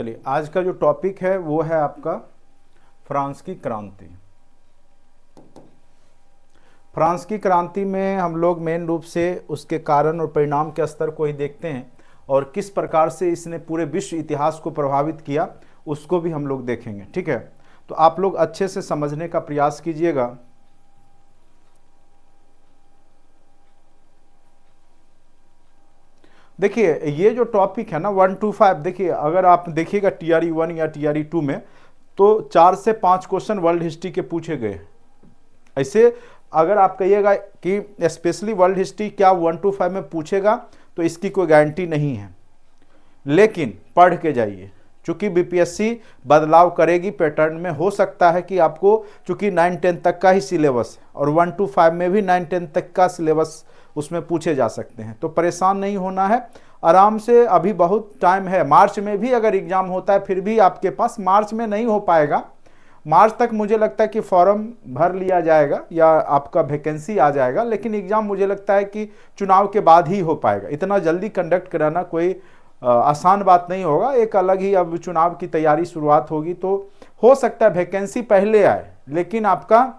चलिए, आज का जो टॉपिक है वो है आपका फ्रांस की क्रांति। फ्रांस की क्रांति में हम लोग मेन रूप से उसके कारण और परिणाम के स्तर को ही देखते हैं और किस प्रकार से इसने पूरे विश्व इतिहास को प्रभावित किया उसको भी हम लोग देखेंगे। ठीक है, तो आप लोग अच्छे से समझने का प्रयास कीजिएगा। देखिए, ये जो टॉपिक है ना 1 to 5, देखिए अगर आप देखिएगा TRE 1 या TRE 2 में तो 4 से 5 क्वेश्चन वर्ल्ड हिस्ट्री के पूछे गए। ऐसे अगर आप कहिएगा कि स्पेशली वर्ल्ड हिस्ट्री क्या 1 to 5 में पूछेगा तो इसकी कोई गारंटी नहीं है, लेकिन पढ़ के जाइए, चूंकि BPSC बदलाव करेगी पैटर्न में। हो सकता है कि आपको, चूंकि 9-10 तक का ही सिलेबस है और 1 to 5 में भी 9-10 तक का सिलेबस उसमें पूछे जा सकते हैं, तो परेशान नहीं होना है, आराम से। अभी बहुत टाइम है, मार्च में भी अगर एग्जाम होता है फिर भी आपके पास, मार्च में नहीं हो पाएगा, मार्च तक मुझे लगता है कि फॉर्म भर लिया जाएगा या आपका वैकेंसी आ जाएगा, लेकिन एग्जाम मुझे लगता है कि चुनाव के बाद ही हो पाएगा। इतना जल्दी कंडक्ट कराना कोई आसान बात नहीं होगा, एक अलग ही अब चुनाव की तैयारी शुरुआत होगी, तो हो सकता है वैकेंसी पहले आए, लेकिन आपका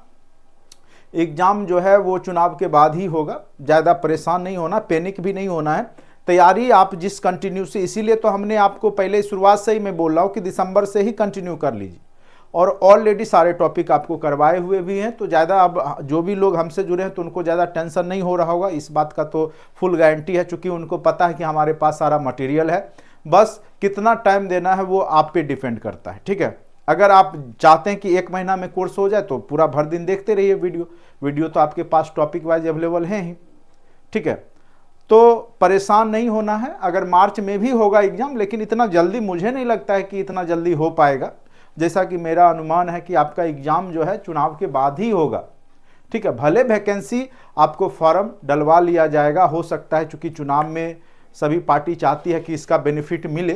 एग्जाम जो है वो चुनाव के बाद ही होगा। ज़्यादा परेशान नहीं होना, पैनिक भी नहीं होना है। तैयारी आप जिस कंटिन्यू से, इसीलिए तो हमने आपको पहले शुरुआत से ही मैं बोल रहा हूँ कि दिसंबर से ही कंटिन्यू कर लीजिए, और ऑलरेडी सारे टॉपिक आपको करवाए हुए भी हैं, तो ज़्यादा अब जो भी लोग हमसे जुड़े हैं तो उनको ज़्यादा टेंशन नहीं हो रहा होगा, इस बात का तो फुल गारंटी है, चूँकि उनको पता है कि हमारे पास सारा मटेरियल है। बस कितना टाइम देना है वो आप पे डिपेंड करता है। ठीक है, अगर आप चाहते हैं कि 1 महीना में कोर्स हो जाए तो पूरा भर दिन देखते रहिए वीडियो तो आपके पास टॉपिक वाइज अवेलेबल हैं ही। ठीक है, तो परेशान नहीं होना है। अगर मार्च में भी होगा एग्जाम, लेकिन इतना जल्दी मुझे नहीं लगता है कि इतना जल्दी हो पाएगा, जैसा कि मेरा अनुमान है कि आपका एग्जाम जो है चुनाव के बाद ही होगा। ठीक है, भले वैकेंसी आपको फॉर्म डलवा लिया जाएगा, हो सकता है, चूंकि चुनाव में सभी पार्टी चाहती है कि इसका बेनिफिट मिले,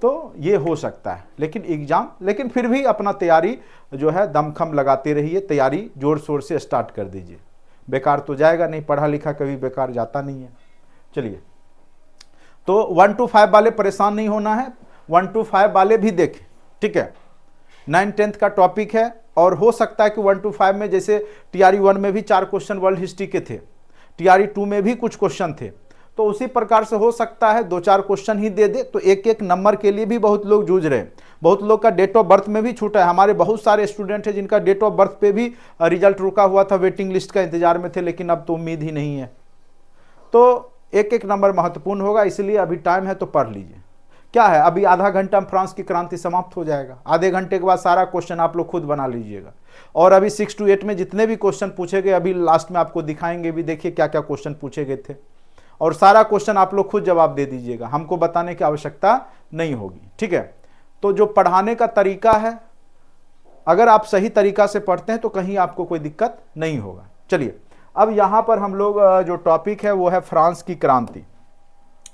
तो ये हो सकता है, लेकिन फिर भी अपना तैयारी जो है दमखम लगाते रहिए, तैयारी जोर शोर से स्टार्ट कर दीजिए, बेकार तो जाएगा नहीं, पढ़ा लिखा कभी बेकार जाता नहीं है। चलिए, तो 1 to 5 वाले परेशान नहीं होना है, 1 to 5 वाले भी देखें। ठीक है, 9-10 का टॉपिक है, और हो सकता है कि 1 to 5 में, जैसे TRE 1 में भी 4 क्वेश्चन वर्ल्ड हिस्ट्री के थे, TRE 2 में भी कुछ क्वेश्चन थे, तो उसी प्रकार से हो सकता है 2-4 क्वेश्चन ही दे दे, तो एक नंबर के लिए भी बहुत लोग जूझ रहे हैं। बहुत लोग का डेट ऑफ बर्थ में भी छूटा है। हमारे बहुत सारे स्टूडेंट हैं जिनका डेट ऑफ बर्थ पे भी रिजल्ट रुका हुआ था, वेटिंग लिस्ट का इंतजार में थे, लेकिन अब तो उम्मीद ही नहीं है। तो एक नंबर महत्वपूर्ण होगा, इसलिए अभी टाइम है तो पढ़ लीजिए। क्या है, अभी आधा घंटा में फ्रांस की क्रांति समाप्त हो जाएगा, आधे घंटे के बाद सारा क्वेश्चन आप लोग खुद बना लीजिएगा, और अभी 6 to 8 में जितने भी क्वेश्चन पूछे गए, अभी लास्ट में आपको दिखाएंगे भी, देखिए क्या क्या क्वेश्चन पूछे गए थे, और सारा क्वेश्चन आप लोग खुद जवाब दे दीजिएगा, हमको बताने की आवश्यकता नहीं होगी। ठीक है, तो जो पढ़ाने का तरीका है, अगर आप सही तरीका से पढ़ते हैं तो कहीं आपको कोई दिक्कत नहीं होगा। चलिए, अब यहाँ पर हम लोग जो टॉपिक है वो है फ्रांस की क्रांति।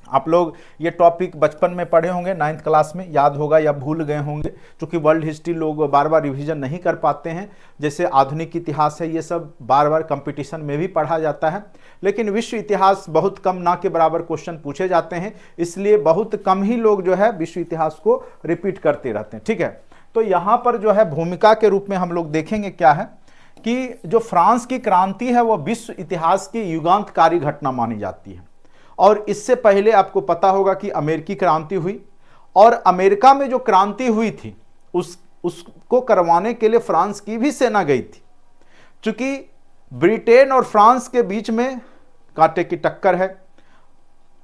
आप लोग ये टॉपिक बचपन में पढ़े होंगे, 9th क्लास में, याद होगा या भूल गए होंगे, क्योंकि वर्ल्ड हिस्ट्री लोग बार बार रिवीजन नहीं कर पाते हैं। जैसे आधुनिक इतिहास है, ये सब बार बार कंपटीशन में भी पढ़ा जाता है, लेकिन विश्व इतिहास बहुत कम, ना के बराबर क्वेश्चन पूछे जाते हैं, इसलिए बहुत कम ही लोग जो है विश्व इतिहास को रिपीट करते रहते हैं। ठीक है, तो यहाँ पर जो है भूमिका के रूप में हम लोग देखेंगे क्या है कि जो फ्रांस की क्रांति है वो विश्व इतिहास की युगांतकारी घटना मानी जाती है। और इससे पहले आपको पता होगा कि अमेरिकी क्रांति हुई, और अमेरिका में जो क्रांति हुई थी उसको करवाने के लिए फ्रांस की भी सेना गई थी। चूंकि ब्रिटेन और फ्रांस के बीच में कांटे की टक्कर है,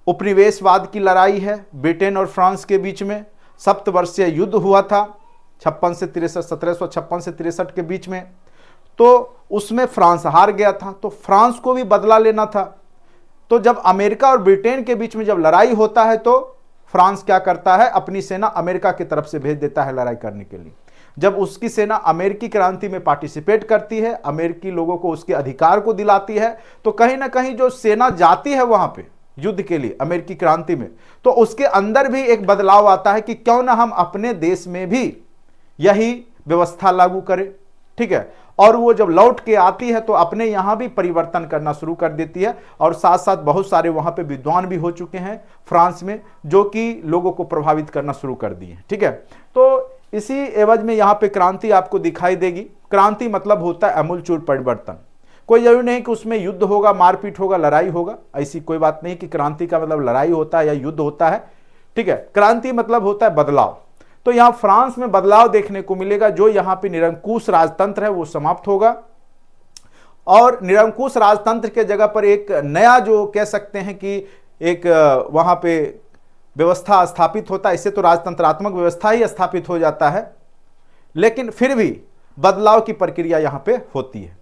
उपनिवेशवाद की लड़ाई है, ब्रिटेन और फ्रांस के बीच में सप्तवर्षीय युद्ध हुआ था 56 से 63, 1756 से 63 के बीच में, तो उसमें फ्रांस हार गया था, तो फ्रांस को भी बदला लेना था। तो जब अमेरिका और ब्रिटेन के बीच में जब लड़ाई होता है तो फ्रांस क्या करता है, अपनी सेना अमेरिका की तरफ से भेज देता है लड़ाई करने के लिए। जब उसकी सेना अमेरिकी क्रांति में पार्टिसिपेट करती है, अमेरिकी लोगों को उसके अधिकार को दिलाती है, तो कहीं ना कहीं जो सेना जाती है वहां पे युद्ध के लिए अमेरिकी क्रांति में, तो उसके अंदर भी एक बदलाव आता है कि क्यों ना हम अपने देश में भी यही व्यवस्था लागू करें। ठीक है, और वो जब लौट के आती है तो अपने यहाँ भी परिवर्तन करना शुरू कर देती है, और साथ साथ बहुत सारे वहाँ पे विद्वान भी हो चुके हैं फ्रांस में, जो कि लोगों को प्रभावित करना शुरू कर दिए। ठीक है, तो इसी एवज में यहाँ पे क्रांति आपको दिखाई देगी। क्रांति मतलब होता है आमूलचूल परिवर्तन। कोई जरूरी नहीं कि उसमें युद्ध होगा, मारपीट होगा, लड़ाई होगा, ऐसी कोई बात नहीं कि क्रांति का मतलब लड़ाई होता है या युद्ध होता है। ठीक है, क्रांति मतलब होता है बदलाव। तो यहाँ फ्रांस में बदलाव देखने को मिलेगा। जो यहाँ पे निरंकुश राजतंत्र है वो समाप्त होगा, और निरंकुश राजतंत्र के जगह पर एक नया, जो कह सकते हैं कि एक वहां पे व्यवस्था स्थापित होता है। इससे तो राजतंत्रात्मक व्यवस्था ही स्थापित हो जाता है, लेकिन फिर भी बदलाव की प्रक्रिया यहाँ पे होती है।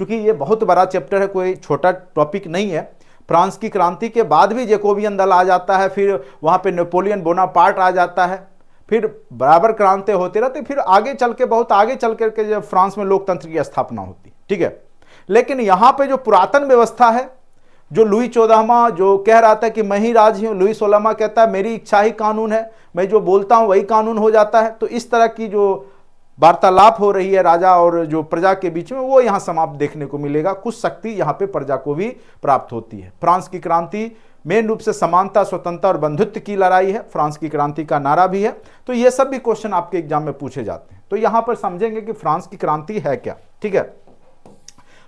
क्योंकि ये बहुत बड़ा चैप्टर है, कोई छोटा टॉपिक नहीं है। फ्रांस की क्रांति के बाद भी जैकोबियन दल आ जाता है, फिर वहाँ पे नेपोलियन बोनापार्ट आ जाता है, फिर बराबर क्रांति होते रहते, फिर आगे चल के, बहुत आगे चल करके जब फ्रांस में लोकतंत्र की स्थापना होती। ठीक है, लेकिन यहाँ पे जो पुरातन व्यवस्था है, जो लुई 14वां जो कह रहा था कि मैं ही राज हूँ, लुई 16वां कहता है मेरी इच्छा ही कानून है, मैं जो बोलता हूँ वही कानून हो जाता है। तो इस तरह की जो वार्तालाप हो रही है राजा और जो प्रजा के बीच में, वो यहाँ समाप्त देखने को मिलेगा। कुछ शक्ति यहाँ पे प्रजा को भी प्राप्त होती है। फ्रांस की क्रांति मेन रूप से समानता, स्वतंत्रता और बंधुत्व की लड़ाई है। फ्रांस की क्रांति का नारा भी है। तो ये सब भी क्वेश्चन आपके एग्जाम में पूछे जाते हैं। तो यहाँ पर समझेंगे कि फ्रांस की क्रांति है क्या। ठीक है,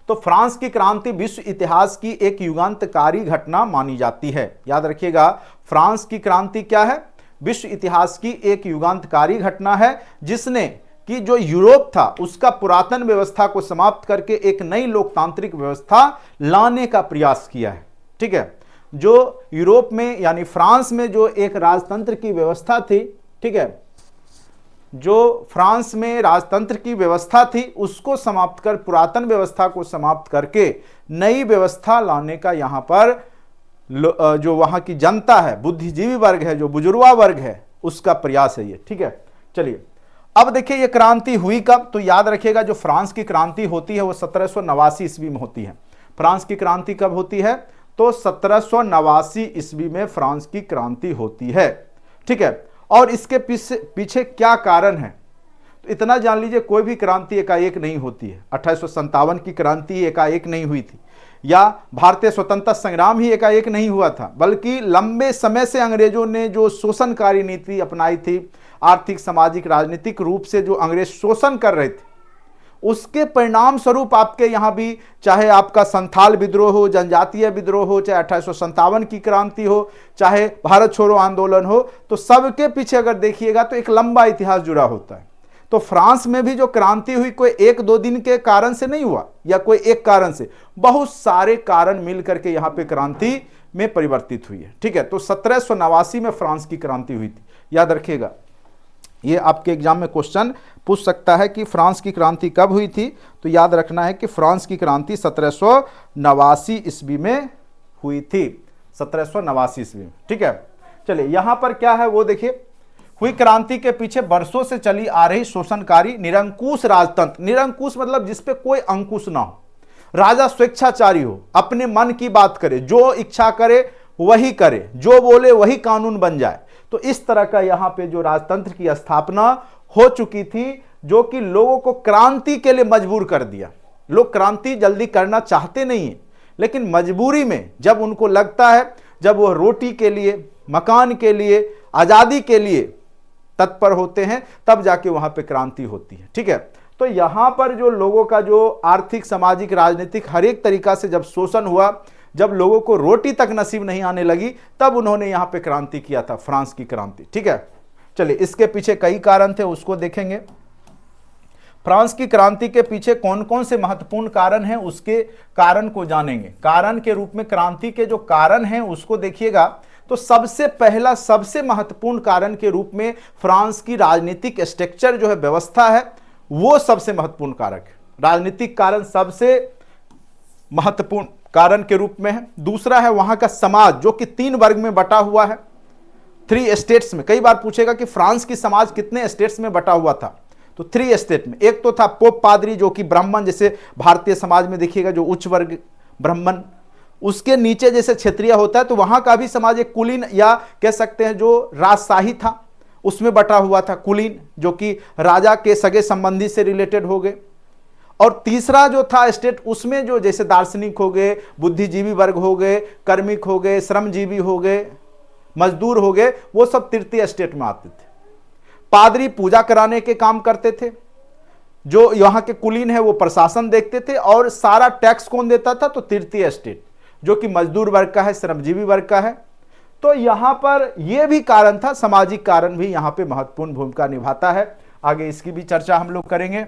तो फ्रांस की क्रांति विश्व इतिहास की एक युगांतकारी घटना मानी जाती है। याद रखिएगा, फ्रांस की क्रांति क्या है? विश्व इतिहास की एक युगांतकारी घटना है, जिसने कि जो यूरोप था उसका पुरातन व्यवस्था को समाप्त करके एक नई लोकतांत्रिक व्यवस्था लाने का प्रयास किया है। ठीक है, जो यूरोप में यानी फ्रांस में जो एक राजतंत्र की व्यवस्था थी, ठीक है, जो फ्रांस में राजतंत्र की व्यवस्था थी उसको समाप्त कर, पुरातन व्यवस्था को समाप्त करके नई व्यवस्था लाने का यहाँ पर जो वहाँ की जनता है, बुद्धिजीवी वर्ग है, जो बुजुर्गा वर्ग है, उसका प्रयास है ये। ठीक है, चलिए अब देखिए ये क्रांति हुई कब? तो याद रखिएगा, जो फ्रांस की क्रांति होती है वो 1789 ईस्वी में होती है। फ्रांस की क्रांति कब होती है? तो 1789 ईस्वी में फ्रांस की क्रांति होती है। ठीक है, और इसके पीछे क्या कारण है? तो इतना जान लीजिए, कोई भी क्रांति एकाएक नहीं होती है। 1857 की क्रांति एकाएक नहीं हुई थी, या भारतीय स्वतंत्रता संग्राम ही एकाएक नहीं हुआ था, बल्कि लंबे समय से अंग्रेजों ने जो शोषणकारी नीति अपनाई थी, आर्थिक, सामाजिक, राजनीतिक रूप से जो अंग्रेज शोषण कर रहे थे, उसके परिणाम स्वरूप आपके यहाँ भी, चाहे आपका संथाल विद्रोह हो, जनजातीय विद्रोह हो, चाहे 1857 की क्रांति हो, चाहे भारत छोड़ो आंदोलन हो, तो सबके पीछे अगर देखिएगा तो एक लंबा इतिहास जुड़ा होता है। तो फ्रांस में भी जो क्रांति हुई कोई एक दो दिन के कारण से नहीं हुआ, या कोई एक कारण से, बहुत सारे कारण मिल करके यहाँ पे क्रांति में परिवर्तित हुई है। ठीक है, तो 1789 में फ्रांस की क्रांति हुई थी। याद रखिएगा, ये आपके एग्जाम में क्वेश्चन पूछ सकता है कि फ्रांस की क्रांति कब हुई थी। तो याद रखना है कि फ्रांस की क्रांति 1789 ईस्वी में हुई थी, 1789 ईस्वी में। ठीक है, चलिए यहाँ पर क्या है वो देखिए। हुई क्रांति के पीछे वर्षों से चली आ रही शोषणकारी निरंकुश राजतंत्र। निरंकुश मतलब जिसपे कोई अंकुश ना हो, राजा स्वेच्छाचारी हो, अपने मन की बात करे, जो इच्छा करे वही करे, जो बोले वही कानून बन जाए। तो इस तरह का यहाँ पे जो राजतंत्र की स्थापना हो चुकी थी, जो कि लोगों को क्रांति के लिए मजबूर कर दिया। लोग क्रांति जल्दी करना चाहते नहीं है, लेकिन मजबूरी में जब उनको लगता है, जब वो रोटी के लिए, मकान के लिए, आज़ादी के लिए तत्पर होते हैं, तब जाके वहां पे क्रांति होती है। ठीक है, तो यहां पर जो लोगों का जो आर्थिक, सामाजिक, राजनीतिक हर एक तरीका से जब शोषण हुआ, जब लोगों को रोटी तक नसीब नहीं आने लगी, तब उन्होंने यहां पे क्रांति किया था, फ्रांस की क्रांति। ठीक है, चलिए इसके पीछे कई कारण थे, उसको देखेंगे। फ्रांस की क्रांति के पीछे कौन कौन से महत्वपूर्ण कारण हैं, उसके कारण को जानेंगे। कारण के रूप में क्रांति के जो कारण हैं उसको देखिएगा। तो सबसे पहला, सबसे महत्वपूर्ण कारण के रूप में फ्रांस की राजनीतिक स्ट्रक्चर जो है, व्यवस्था है, वो सबसे महत्वपूर्ण कारक है। राजनीतिक कारण सबसे महत्वपूर्ण कारण के रूप में है। दूसरा है वहां का समाज, जो कि 3 वर्ग में बटा हुआ है, 3 स्टेट्स में। कई बार पूछेगा कि फ्रांस की समाज कितने स्टेट्स में बटा हुआ था, तो 3 स्टेट में। एक तो था पोप पादरी, जो कि ब्राह्मण, जैसे भारतीय समाज में देखिएगा जो उच्च वर्ग ब्राह्मण, उसके नीचे जैसे क्षत्रिय होता है, तो वहां का भी समाज एक कुलीन, या कह सकते हैं जो राजशाही था, उसमें बटा हुआ था, कुलीन, जो कि राजा के सगे संबंधी से रिलेटेड हो गए। और तीसरा जो था स्टेट, उसमें जो जैसे दार्शनिक हो गए, बुद्धिजीवी वर्ग हो गए, कार्मिक हो गए, श्रमजीवी हो गए, मजदूर हो गए, वो सब तृतीय स्टेट में आते थे। पादरी पूजा कराने के काम करते थे, जो यहाँ के कुलीन है वो प्रशासन देखते थे, और सारा टैक्स कौन देता था? तो तृतीय स्टेट, जो कि मजदूर वर्ग का है, श्रमजीवी वर्ग का है। तो यहां पर यह भी कारण था, सामाजिक कारण भी यहां पे महत्वपूर्ण भूमिका निभाता है। आगे इसकी भी चर्चा हम लोग करेंगे।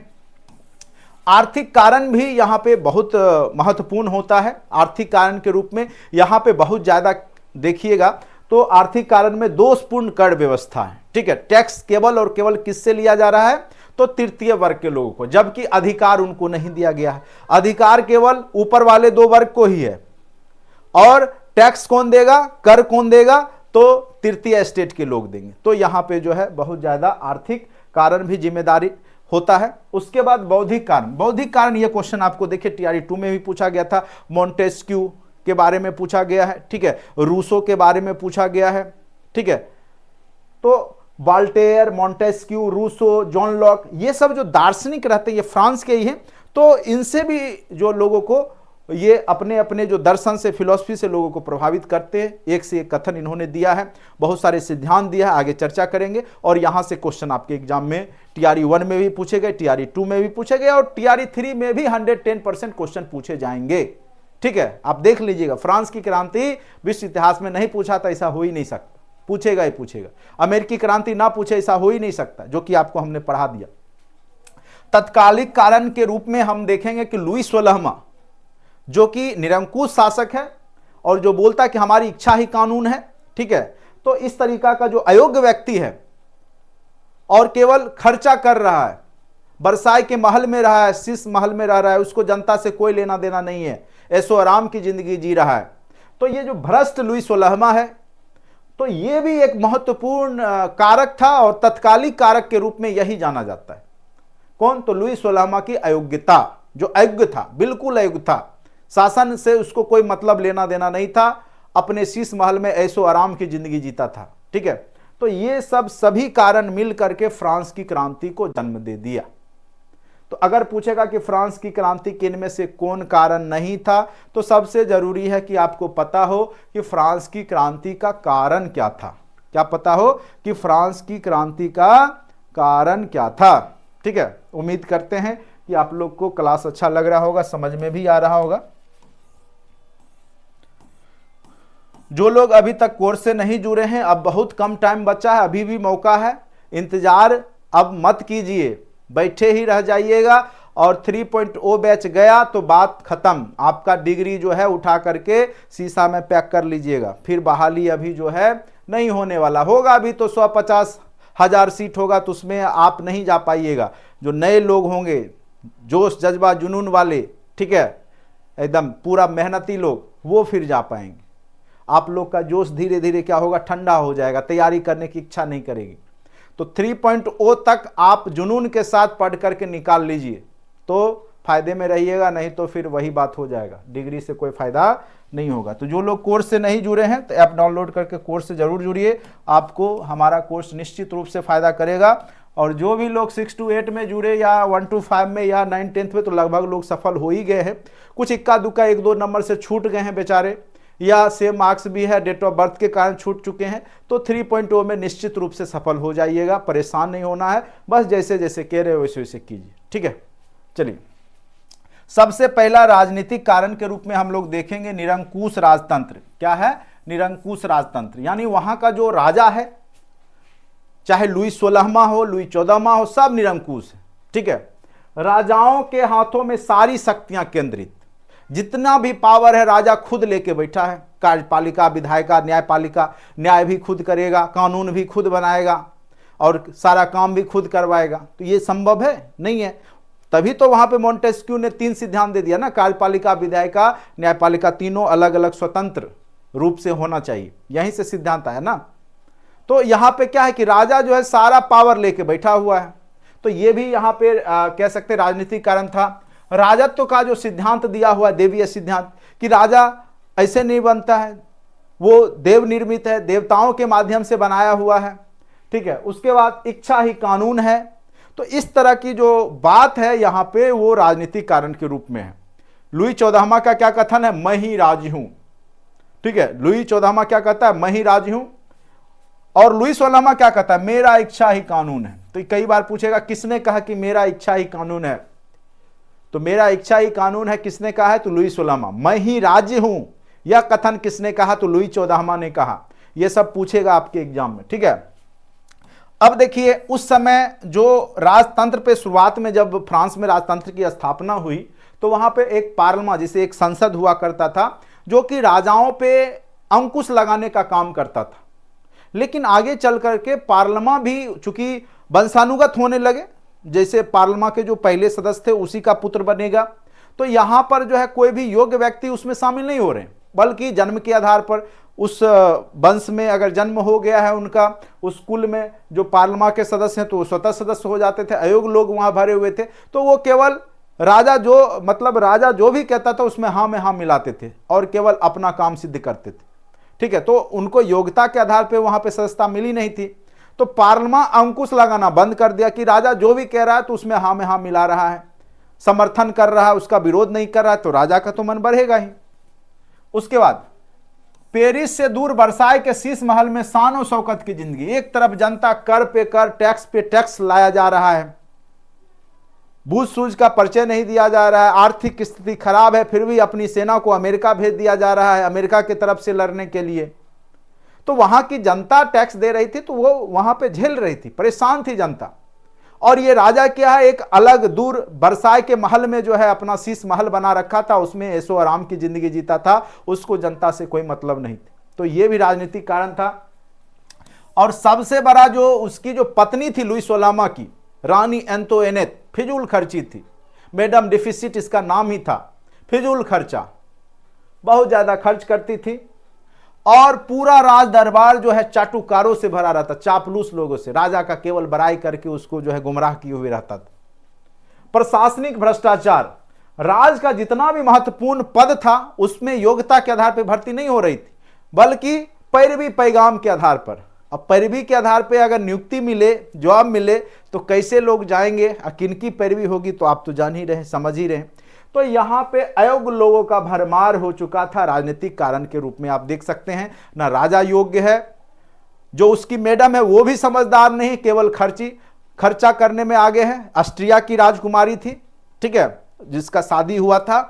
आर्थिक कारण भी यहां पे बहुत महत्वपूर्ण होता है। आर्थिक कारण के रूप में यहां पे बहुत ज्यादा देखिएगा तो आर्थिक कारण में दोषपूर्ण कर व्यवस्था है, ठीक है। टैक्स केवल और केवल किससे लिया जा रहा है? तो तृतीय वर्ग के लोगों को, जबकि अधिकार उनको नहीं दिया गया है। अधिकार केवल ऊपर वाले दो वर्ग को ही है, और टैक्स कौन देगा, कर कौन देगा? तो तृतीय स्टेट के लोग देंगे। तो यहां पे जो है बहुत ज्यादा आर्थिक कारण भी जिम्मेदारी होता है। उसके बाद बौद्धिक कारण। बौद्धिक कारण, ये क्वेश्चन आपको देखिए TRE 2 में भी पूछा गया था। मोंटेस्क्यू के बारे में पूछा गया है, ठीक है। रूसो के बारे में पूछा गया है, ठीक है। तो Voltaire, Montesquieu, Rousseau, John Locke, ये सब जो दार्शनिक रहते हैं ये फ्रांस के ही हैं। तो इनसे भी जो लोगों को ये अपने अपने जो दर्शन से, फिलॉसफी से लोगों को प्रभावित करते हैं। एक से एक कथन इन्होंने दिया है, बहुत सारे सिद्धांत दिया है, आगे चर्चा करेंगे। और यहां से क्वेश्चन आपके एग्जाम में TRE 1 में भी पूछे गए, TRE 2 में भी पूछे गए, और TRE 3 में भी 110% क्वेश्चन पूछे जाएंगे, ठीक है। आप देख लीजिएगा, फ्रांस की क्रांति विश्व इतिहास में नहीं पूछा था, ऐसा हो ही नहीं सकता, पूछेगा ही पूछेगा। अमेरिकी क्रांति ना पूछे, ऐसा हो ही नहीं सकता, जो कि आपको हमने पढ़ा दिया। तत्कालिक कारण के रूप में हम देखेंगे कि लुई 16वां, जो कि निरंकुश शासक है और जो बोलता है कि हमारी इच्छा ही कानून है, ठीक है। तो इस तरीका का जो अयोग्य व्यक्ति है और केवल खर्चा कर रहा है, बरसाई के महल में रहा है, शीश महल में रह रहा है, उसको जनता से कोई लेना देना नहीं है, ऐसो आराम की जिंदगी जी रहा है। तो ये जो भ्रष्ट लुई 16वां है, तो ये भी एक महत्वपूर्ण कारक था, और तत्कालिक कारक के रूप में यही जाना जाता है। कौन? तो लुई 16वां की अयोग्यता, जो अयोग्य था, बिल्कुल अयोग्य था, शासन से उसको कोई मतलब लेना देना नहीं था, अपने शीश महल में ऐसो आराम की जिंदगी जीता था, ठीक है। तो ये सब सभी कारण मिल करके फ्रांस की क्रांति को जन्म दे दिया। तो अगर पूछेगा कि फ्रांस की क्रांति किन में से कौन कारण नहीं था, तो सबसे जरूरी है कि आपको पता हो कि फ्रांस की क्रांति का कारण क्या था। क्या पता हो कि फ्रांस की क्रांति का कारण क्या था, ठीक है। उम्मीद करते हैं कि आप लोग को क्लास अच्छा लग रहा होगा, समझ में भी आ रहा होगा। जो लोग अभी तक कोर्स से नहीं जुड़े हैं, अब बहुत कम टाइम बचा है, अभी भी मौका है, इंतजार अब मत कीजिए, बैठे ही रह जाइएगा। और 3.0 बैच गया तो बात खत्म, आपका डिग्री जो है उठा करके शीशा में पैक कर लीजिएगा। फिर बहाली अभी जो है नहीं होने वाला, होगा अभी तो 150,000 सीट होगा, तो उसमें आप नहीं जा पाइएगा। जो नए लोग होंगे, जोश जज्बा जुनून वाले, ठीक है, एकदम पूरा मेहनती लोग, वो फिर जा पाएंगे। आप लोग का जोश धीरे धीरे क्या होगा, ठंडा हो जाएगा, तैयारी करने की इच्छा नहीं करेगी। तो 3.0 तक आप जुनून के साथ पढ़ करके निकाल लीजिए, तो फायदे में रहिएगा, नहीं तो फिर वही बात हो जाएगा, डिग्री से कोई फायदा नहीं होगा। तो जो लोग कोर्स से नहीं जुड़े हैं, तो ऐप डाउनलोड करके कोर्स से जरूर जुड़िए, आपको हमारा कोर्स निश्चित रूप से फायदा करेगा। और जो भी लोग 6 to 8 में जुड़े, या 1 to 5 में, या 9 10th में, तो लगभग लोग सफल हो ही गए हैं। कुछ इक्का दुक्का 1-2 नंबर से छूट गए हैं बेचारे, या सेम मार्क्स भी है, डेट ऑफ बर्थ के कारण छूट चुके हैं। तो 3.0 में निश्चित रूप से सफल हो जाइएगा, परेशान नहीं होना है, बस जैसे जैसे कह रहे हो वैसे वैसे कीजिए, ठीक है। चलिए, सबसे पहला राजनीतिक कारण के रूप में हम लोग देखेंगे निरंकुश राजतंत्र। क्या है? निरंकुश राजतंत्र, यानी वहां का जो राजा है, चाहे लुई 16वां हो, लुई 14वां हो, सब निरंकुश है, ठीक है। राजाओं के हाथों में सारी शक्तियां केंद्रित, जितना भी पावर है राजा खुद लेके बैठा है। कार्यपालिका, विधायिका, न्यायपालिका, न्याय भी खुद करेगा, कानून भी खुद बनाएगा, और सारा काम भी खुद करवाएगा। तो ये संभव है? नहीं है। तभी तो वहां पे मोंटेस्क्यू ने 3 सिद्धांत दे दिया ना, कार्यपालिका, विधायिका, न्यायपालिका, तीनों अलग अलग स्वतंत्र रूप से होना चाहिए, यहीं से सिद्धांत आया ना। तो यहां पे क्या है कि राजा जो है सारा पावर लेके बैठा हुआ है। तो ये भी यहां पे कह सकते राजनीतिक कारण था। राजत्व का जो सिद्धांत दिया हुआ, देवीय सिद्धांत, कि राजा ऐसे नहीं बनता है, वो देव निर्मित है, देवताओं के माध्यम से बनाया हुआ है, ठीक है। उसके बाद इच्छा ही कानून है। तो इस तरह की जो बात है यहाँ पे वो राजनीतिक कारण के रूप में है। लुई 14वां का क्या कथन है, मैं ही राज हूं। ठीक है, लुई 14वां क्या कहता है, मैं ही राज हूं। और लुई 16वां क्या कहता है, मेरा इच्छा ही कानून है। तो कई बार पूछेगा किसने कहा कि मेरा इच्छा ही कानून है, तो मेरा इच्छा ही कानून है किसने कहा है, तो लुई 16वां। मैं ही राज्य हूं, यह कथन किसने कहा, तो लुई 14वां ने कहा। यह सब पूछेगा आपके एग्जाम में। ठीक है, अब देखिए उस समय जो राजतंत्र पे शुरुआत में जब फ्रांस में राजतंत्र की स्थापना हुई तो वहां पे एक पार्लियामेंट जिसे एक संसद हुआ करता था जो कि राजाओं पे अंकुश लगाने का काम करता था। लेकिन आगे चल करके पार्लियामेंट भी चूंकि वंशानुगत होने लगे, जैसे पार्लियामेंट के जो पहले सदस्य थे उसी का पुत्र बनेगा, तो यहां पर जो है कोई भी योग्य व्यक्ति उसमें शामिल नहीं हो रहे, बल्कि जन्म के आधार पर उस वंश में अगर जन्म हो गया है उनका, उस कुल में जो पार्लियामेंट के सदस्य हैं तो वो स्वतः सदस्य हो जाते थे। अयोग्य लोग वहां भरे हुए थे, तो वो केवल राजा जो भी कहता था उसमें हाँ में हाँ मिलाते थे और केवल अपना काम सिद्ध करते थे। ठीक है, तो उनको योग्यता के आधार पर वहां पर सदस्यता मिली नहीं थी। तो पार्लियामेंट अंकुश लगाना बंद कर दिया कि राजा जो भी कह रहा है तो उसमें हाँ में हाँ मिला रहा है, समर्थन कर रहा है, उसका विरोध नहीं कर रहा है, तो राजा का तो मन बढ़ेगा ही। उसके बाद पेरिस से दूर वर्साय के शीश महल में शान और शौकत की जिंदगी। एक तरफ जनता कर पे कर, टैक्स पे टैक्स लाया जा रहा है, बूझ सूझ का परिचय नहीं दिया जा रहा है, आर्थिक स्थिति खराब है, फिर भी अपनी सेना को अमेरिका भेज दिया जा रहा है अमेरिका की तरफ से लड़ने के लिए। तो वहां की जनता टैक्स दे रही थी तो वो वहां पे झेल रही थी, परेशान थी जनता। और ये राजा क्या है, एक अलग दूर वर्साय के महल में जो है अपना शीश महल बना रखा था, उसमें ऐशो आराम की जिंदगी जीता था, उसको जनता से कोई मतलब नहीं थी। तो ये भी राजनीतिक कारण था। और सबसे बड़ा जो उसकी जो पत्नी थी लुई 16वां की, रानी एंतोइनेट, फिजूल खर्ची थी, मैडम डिफिसिट इसका नाम ही था, फिजूल खर्चा, बहुत ज्यादा खर्च करती थी। और पूरा राज दरबार जो है चाटुकारों से भरा रहता, चापलूस लोगों से, राजा का केवल बड़ाई करके उसको जो है गुमराह किए हुए रहता था। प्रशासनिक भ्रष्टाचार, राज का जितना भी महत्वपूर्ण पद था उसमें योग्यता के आधार पर भर्ती नहीं हो रही थी, बल्कि पैरवी पैगाम के आधार पर। अब पैरवी के आधार पर अगर नियुक्ति मिले, जॉब मिले, तो कैसे लोग जाएंगे, किनकी पैरवी होगी, तो आप तो जान ही रहे, समझ ही रहे। तो यहां पे अयोग्य लोगों का भरमार हो चुका था राजनीतिक कारण के रूप में। आप देख सकते हैं ना, राजा योग्य है, जो उसकी मैडम है वो भी समझदार नहीं, केवल खर्चा करने में आगे है। ऑस्ट्रिया की राजकुमारी थी, ठीक है, जिसका शादी हुआ था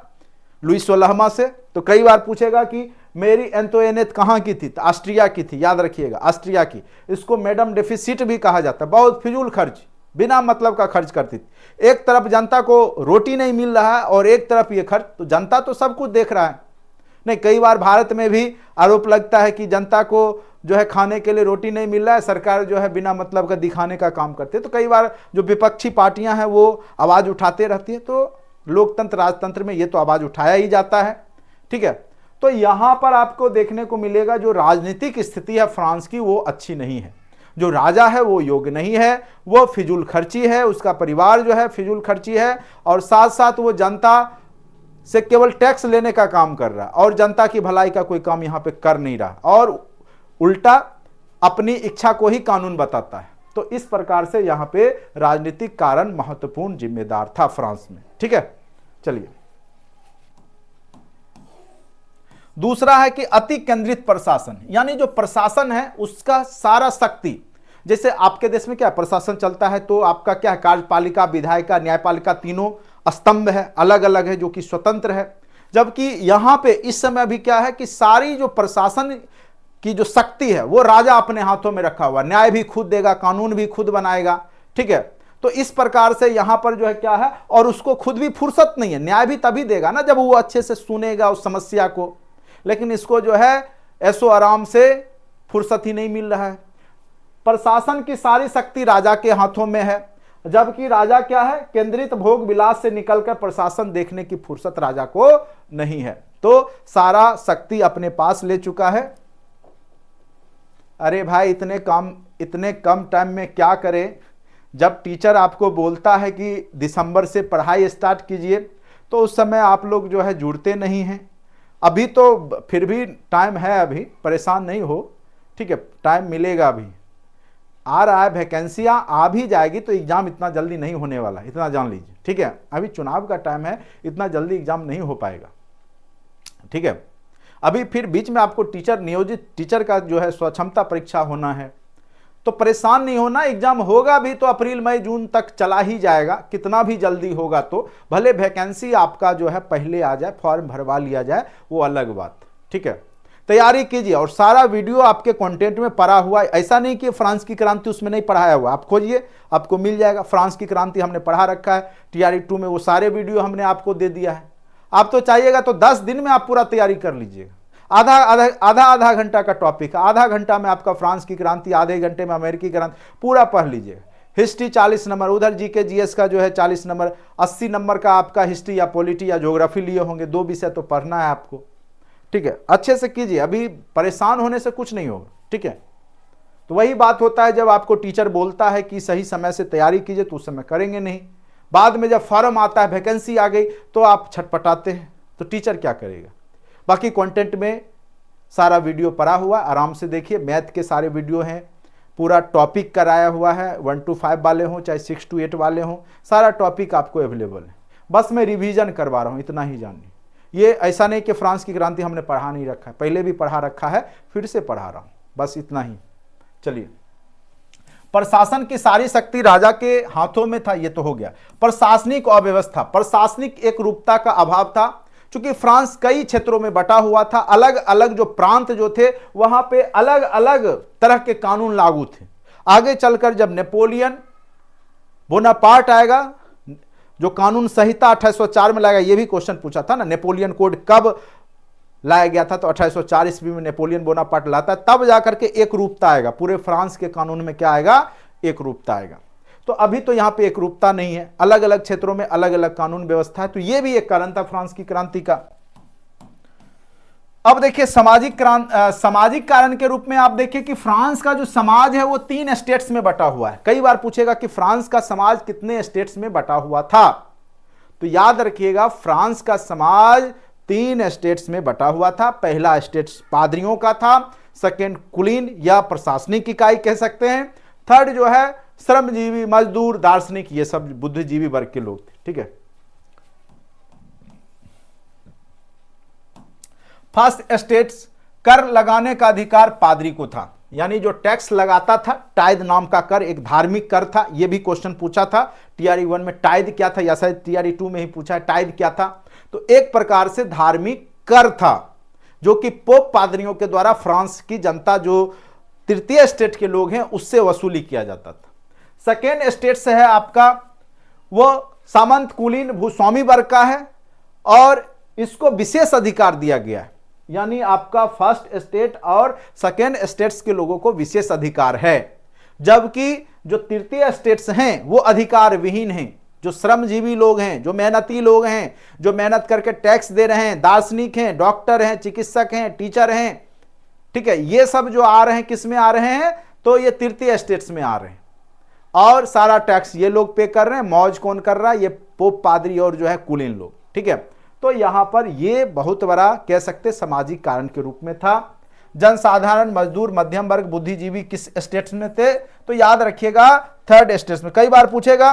लुई 16वां से। तो कई बार पूछेगा कि मेरी एंतोइनेट कहाँ की थी, तो ऑस्ट्रिया की थी, याद रखिएगा ऑस्ट्रिया की। इसको मैडम डेफिसिट भी कहा जाता है, बहुत फिजूल खर्च, बिना मतलब का खर्च करती थी। एक तरफ जनता को रोटी नहीं मिल रहा है और एक तरफ ये खर्च, तो जनता तो सब कुछ देख रहा है। नहीं, कई बार भारत में भी आरोप लगता है कि जनता को जो है खाने के लिए रोटी नहीं मिल रहा है, सरकार जो है बिना मतलब का दिखाने का काम करती है। तो कई बार जो विपक्षी पार्टियां हैं वो आवाज उठाते रहती है, तो लोकतंत्र राजतंत्र में ये तो आवाज उठाया ही जाता है। ठीक है, तो यहां पर आपको देखने को मिलेगा जो राजनीतिक स्थिति है फ्रांस की वो अच्छी नहीं है। जो राजा है वो योग्य नहीं है, वो फिजूल खर्ची है, उसका परिवार जो है फिजूल खर्ची है, और साथ साथ वो जनता से केवल टैक्स लेने का काम कर रहा है और जनता की भलाई का कोई काम यहां पे कर नहीं रहा, और उल्टा अपनी इच्छा को ही कानून बताता है। तो इस प्रकार से यहां पे राजनीतिक कारण महत्वपूर्ण जिम्मेदार था फ्रांस में। ठीक है, चलिए दूसरा है कि अति केंद्रित प्रशासन, यानी जो प्रशासन है उसका सारा शक्ति, जैसे आपके देश में क्या प्रशासन चलता है तो आपका क्या है, कार्यपालिका, विधायिका, न्यायपालिका, तीनों स्तंभ है, अलग अलग है, जो कि स्वतंत्र है। जबकि यहां पे इस समय अभी क्या है कि सारी जो प्रशासन की जो शक्ति है वो राजा अपने हाथों में रखा हुआ, न्याय भी खुद देगा, कानून भी खुद बनाएगा। ठीक है, तो इस प्रकार से यहां पर जो है क्या है, और उसको खुद भी फुर्सत नहीं है, न्याय भी तभी देगा ना जब वो अच्छे से सुनेगा उस समस्या को, लेकिन इसको जो है ऐशो आराम से फुर्सत ही नहीं मिल रहा है। प्रशासन की सारी शक्ति राजा के हाथों में है, जबकि राजा क्या है, केंद्रित भोग विलास से निकलकर प्रशासन देखने की फुर्सत राजा को नहीं है, तो सारा शक्ति अपने पास ले चुका है। अरे भाई इतने कम टाइम में क्या करें। जब टीचर आपको बोलता है कि दिसंबर से पढ़ाई स्टार्ट कीजिए, तो उस समय आप लोग जो है जुड़ते नहीं हैं। अभी तो फिर भी टाइम है, अभी परेशान नहीं हो, ठीक है, टाइम मिलेगा अभी। आ रहा है, वैकेंसियां आ भी जाएगी तो एग्जाम इतना जल्दी नहीं होने वाला, इतना जान लीजिए, ठीक है। अभी चुनाव का टाइम है, इतना जल्दी एग्जाम नहीं हो पाएगा, ठीक है। अभी फिर बीच में आपको टीचर, नियोजित टीचर का जो है स्वक्षमता परीक्षा होना है, तो परेशान नहीं होना, एग्जाम होगा भी तो अप्रैल मई जून तक चला ही जाएगा, कितना भी जल्दी होगा तो भले वैकेंसी आपका जो है पहले आ जाए, फॉर्म भरवा लिया जाए, वो अलग बात, ठीक है। तैयारी कीजिए और सारा वीडियो आपके कंटेंट में पड़ा हुआ है, ऐसा नहीं कि फ्रांस की क्रांति उसमें नहीं पढ़ाया हुआ, आप खोजिए आपको मिल जाएगा। फ्रांस की क्रांति हमने पढ़ा रखा है TRE 2 में, वो सारे वीडियो हमने आपको दे दिया है। आप तो चाहिएगा तो 10 दिन में आप पूरा तैयारी कर लीजिएगा। आधा घंटा का टॉपिक है, आधा घंटा में आपका फ्रांस की क्रांति, आधे घंटे में अमेरिकी क्रांति पूरा पढ़ लीजिएगा। हिस्ट्री 40 नंबर, उधर GK GS का जो है 40 नंबर, 80 नंबर का आपका हिस्ट्री या पॉलिटी या ज्योग्राफी लिए होंगे, 2 विषय तो पढ़ना है आपको, ठीक है। अच्छे से कीजिए, अभी परेशान होने से कुछ नहीं होगा, ठीक है। तो वही बात होता है, जब आपको टीचर बोलता है कि सही समय से तैयारी कीजिए तो उस समय करेंगे नहीं, बाद में जब फॉर्म आता है, वैकेंसी आ गई तो आप छटपटाते हैं, तो टीचर क्या करेगा। बाकी कंटेंट में सारा वीडियो पड़ा हुआ, आराम से देखिए, मैथ के सारे वीडियो हैं, पूरा टॉपिक कराया हुआ है, 1 to 5 वाले हों चाहे 6 to 8 वाले हों, सारा टॉपिक आपको अवेलेबल है। बस मैं रिवीजन करवा रहा हूँ, इतना ही जानिए। ये ऐसा नहीं कि फ्रांस की क्रांति हमने पढ़ा नहीं रखा है, पहले भी पढ़ा रखा है, फिर से पढ़ा रहा हूँ, बस इतना ही। चलिए, प्रशासन की सारी शक्ति राजा के हाथों में था, ये तो हो गया। प्रशासनिक अव्यवस्था, प्रशासनिक एक रूपता का अभाव था, क्योंकि फ्रांस कई क्षेत्रों में बटा हुआ था, अलग अलग जो प्रांत जो थे वहां पे अलग अलग तरह के कानून लागू थे। आगे चलकर जब नेपोलियन बोनापार्ट आएगा, जो कानून संहिता 1804 में लाएगा, ये भी क्वेश्चन पूछा था ना, नेपोलियन कोड कब लाया गया था, तो 1804 ईस्वी में नेपोलियन बोनापार्ट लाता है, तब जाकर के एक रूपता आएगा, पूरे फ्रांस के कानून में क्या आएगा, एक रूपता आएगा। तो अभी तो यहां पे एक रूपता नहीं है, अलग अलग क्षेत्रों में अलग अलग कानून व्यवस्था है, तो यह भी एक कारण था फ्रांस की क्रांति का। अब देखिए सामाजिक कारण के रूप में आप देखिए कि फ्रांस का जो समाज है वो 3 स्टेट्स में बटा हुआ है। कई बार पूछेगा कि फ्रांस का समाज कितने स्टेट्स में बटा हुआ था, तो याद रखिएगा फ्रांस का समाज 3 स्टेट्स में बटा हुआ था। पहला स्टेट पादरियों का था, सेकेंड कुलीन या प्रशासनिक इकाई कह सकते हैं, थर्ड जो है श्रमजीवी, मजदूर, दार्शनिक, ये सब बुद्धिजीवी वर्ग के लोग थे, ठीक है। फर्स्ट स्टेट्स कर लगाने का अधिकार पादरी को था, यानी जो टैक्स लगाता था, टाइद नाम का कर, एक धार्मिक कर था। यह भी क्वेश्चन पूछा था TRE 1 में, टाइद क्या था, या शायद TRE 2 में ही पूछा है टाइद क्या था। तो एक प्रकार से धार्मिक कर था, जो कि पोप पादरियों के द्वारा फ्रांस की जनता, जो तृतीय स्टेट के लोग हैं, उससे वसूली किया जाता था। सेकेंड स्टेट से है आपका वो सामंत, कुलीन, भूस्वामी वर्ग का है, और इसको विशेष अधिकार दिया गया है, यानी आपका फर्स्ट स्टेट और सेकेंड स्टेट्स के लोगों को विशेष अधिकार है, जबकि जो तृतीय स्टेट्स हैं वो अधिकार विहीन हैं। जो श्रमजीवी लोग हैं, जो मेहनती लोग हैं, जो मेहनत करके टैक्स दे रहे हैं, दार्शनिक हैं, डॉक्टर हैं, चिकित्सक हैं, टीचर हैं, ठीक है, ये सब जो आ रहे हैं किस में आ रहे हैं, तो ये तृतीय स्टेट्स में आ रहे हैं, और सारा टैक्स ये लोग पे कर रहे हैं। मौज कौन कर रहा है, ये पोप, पादरी और जो है कुलीन लोग, ठीक है। तो यहां पर ये बहुत बड़ा कह सकते सामाजिक कारण के रूप में था। जनसाधारण, मजदूर, मध्यम वर्ग, बुद्धिजीवी किस स्टेट्स में थे, तो याद रखिएगा थर्ड स्टेट्स में। कई बार पूछेगा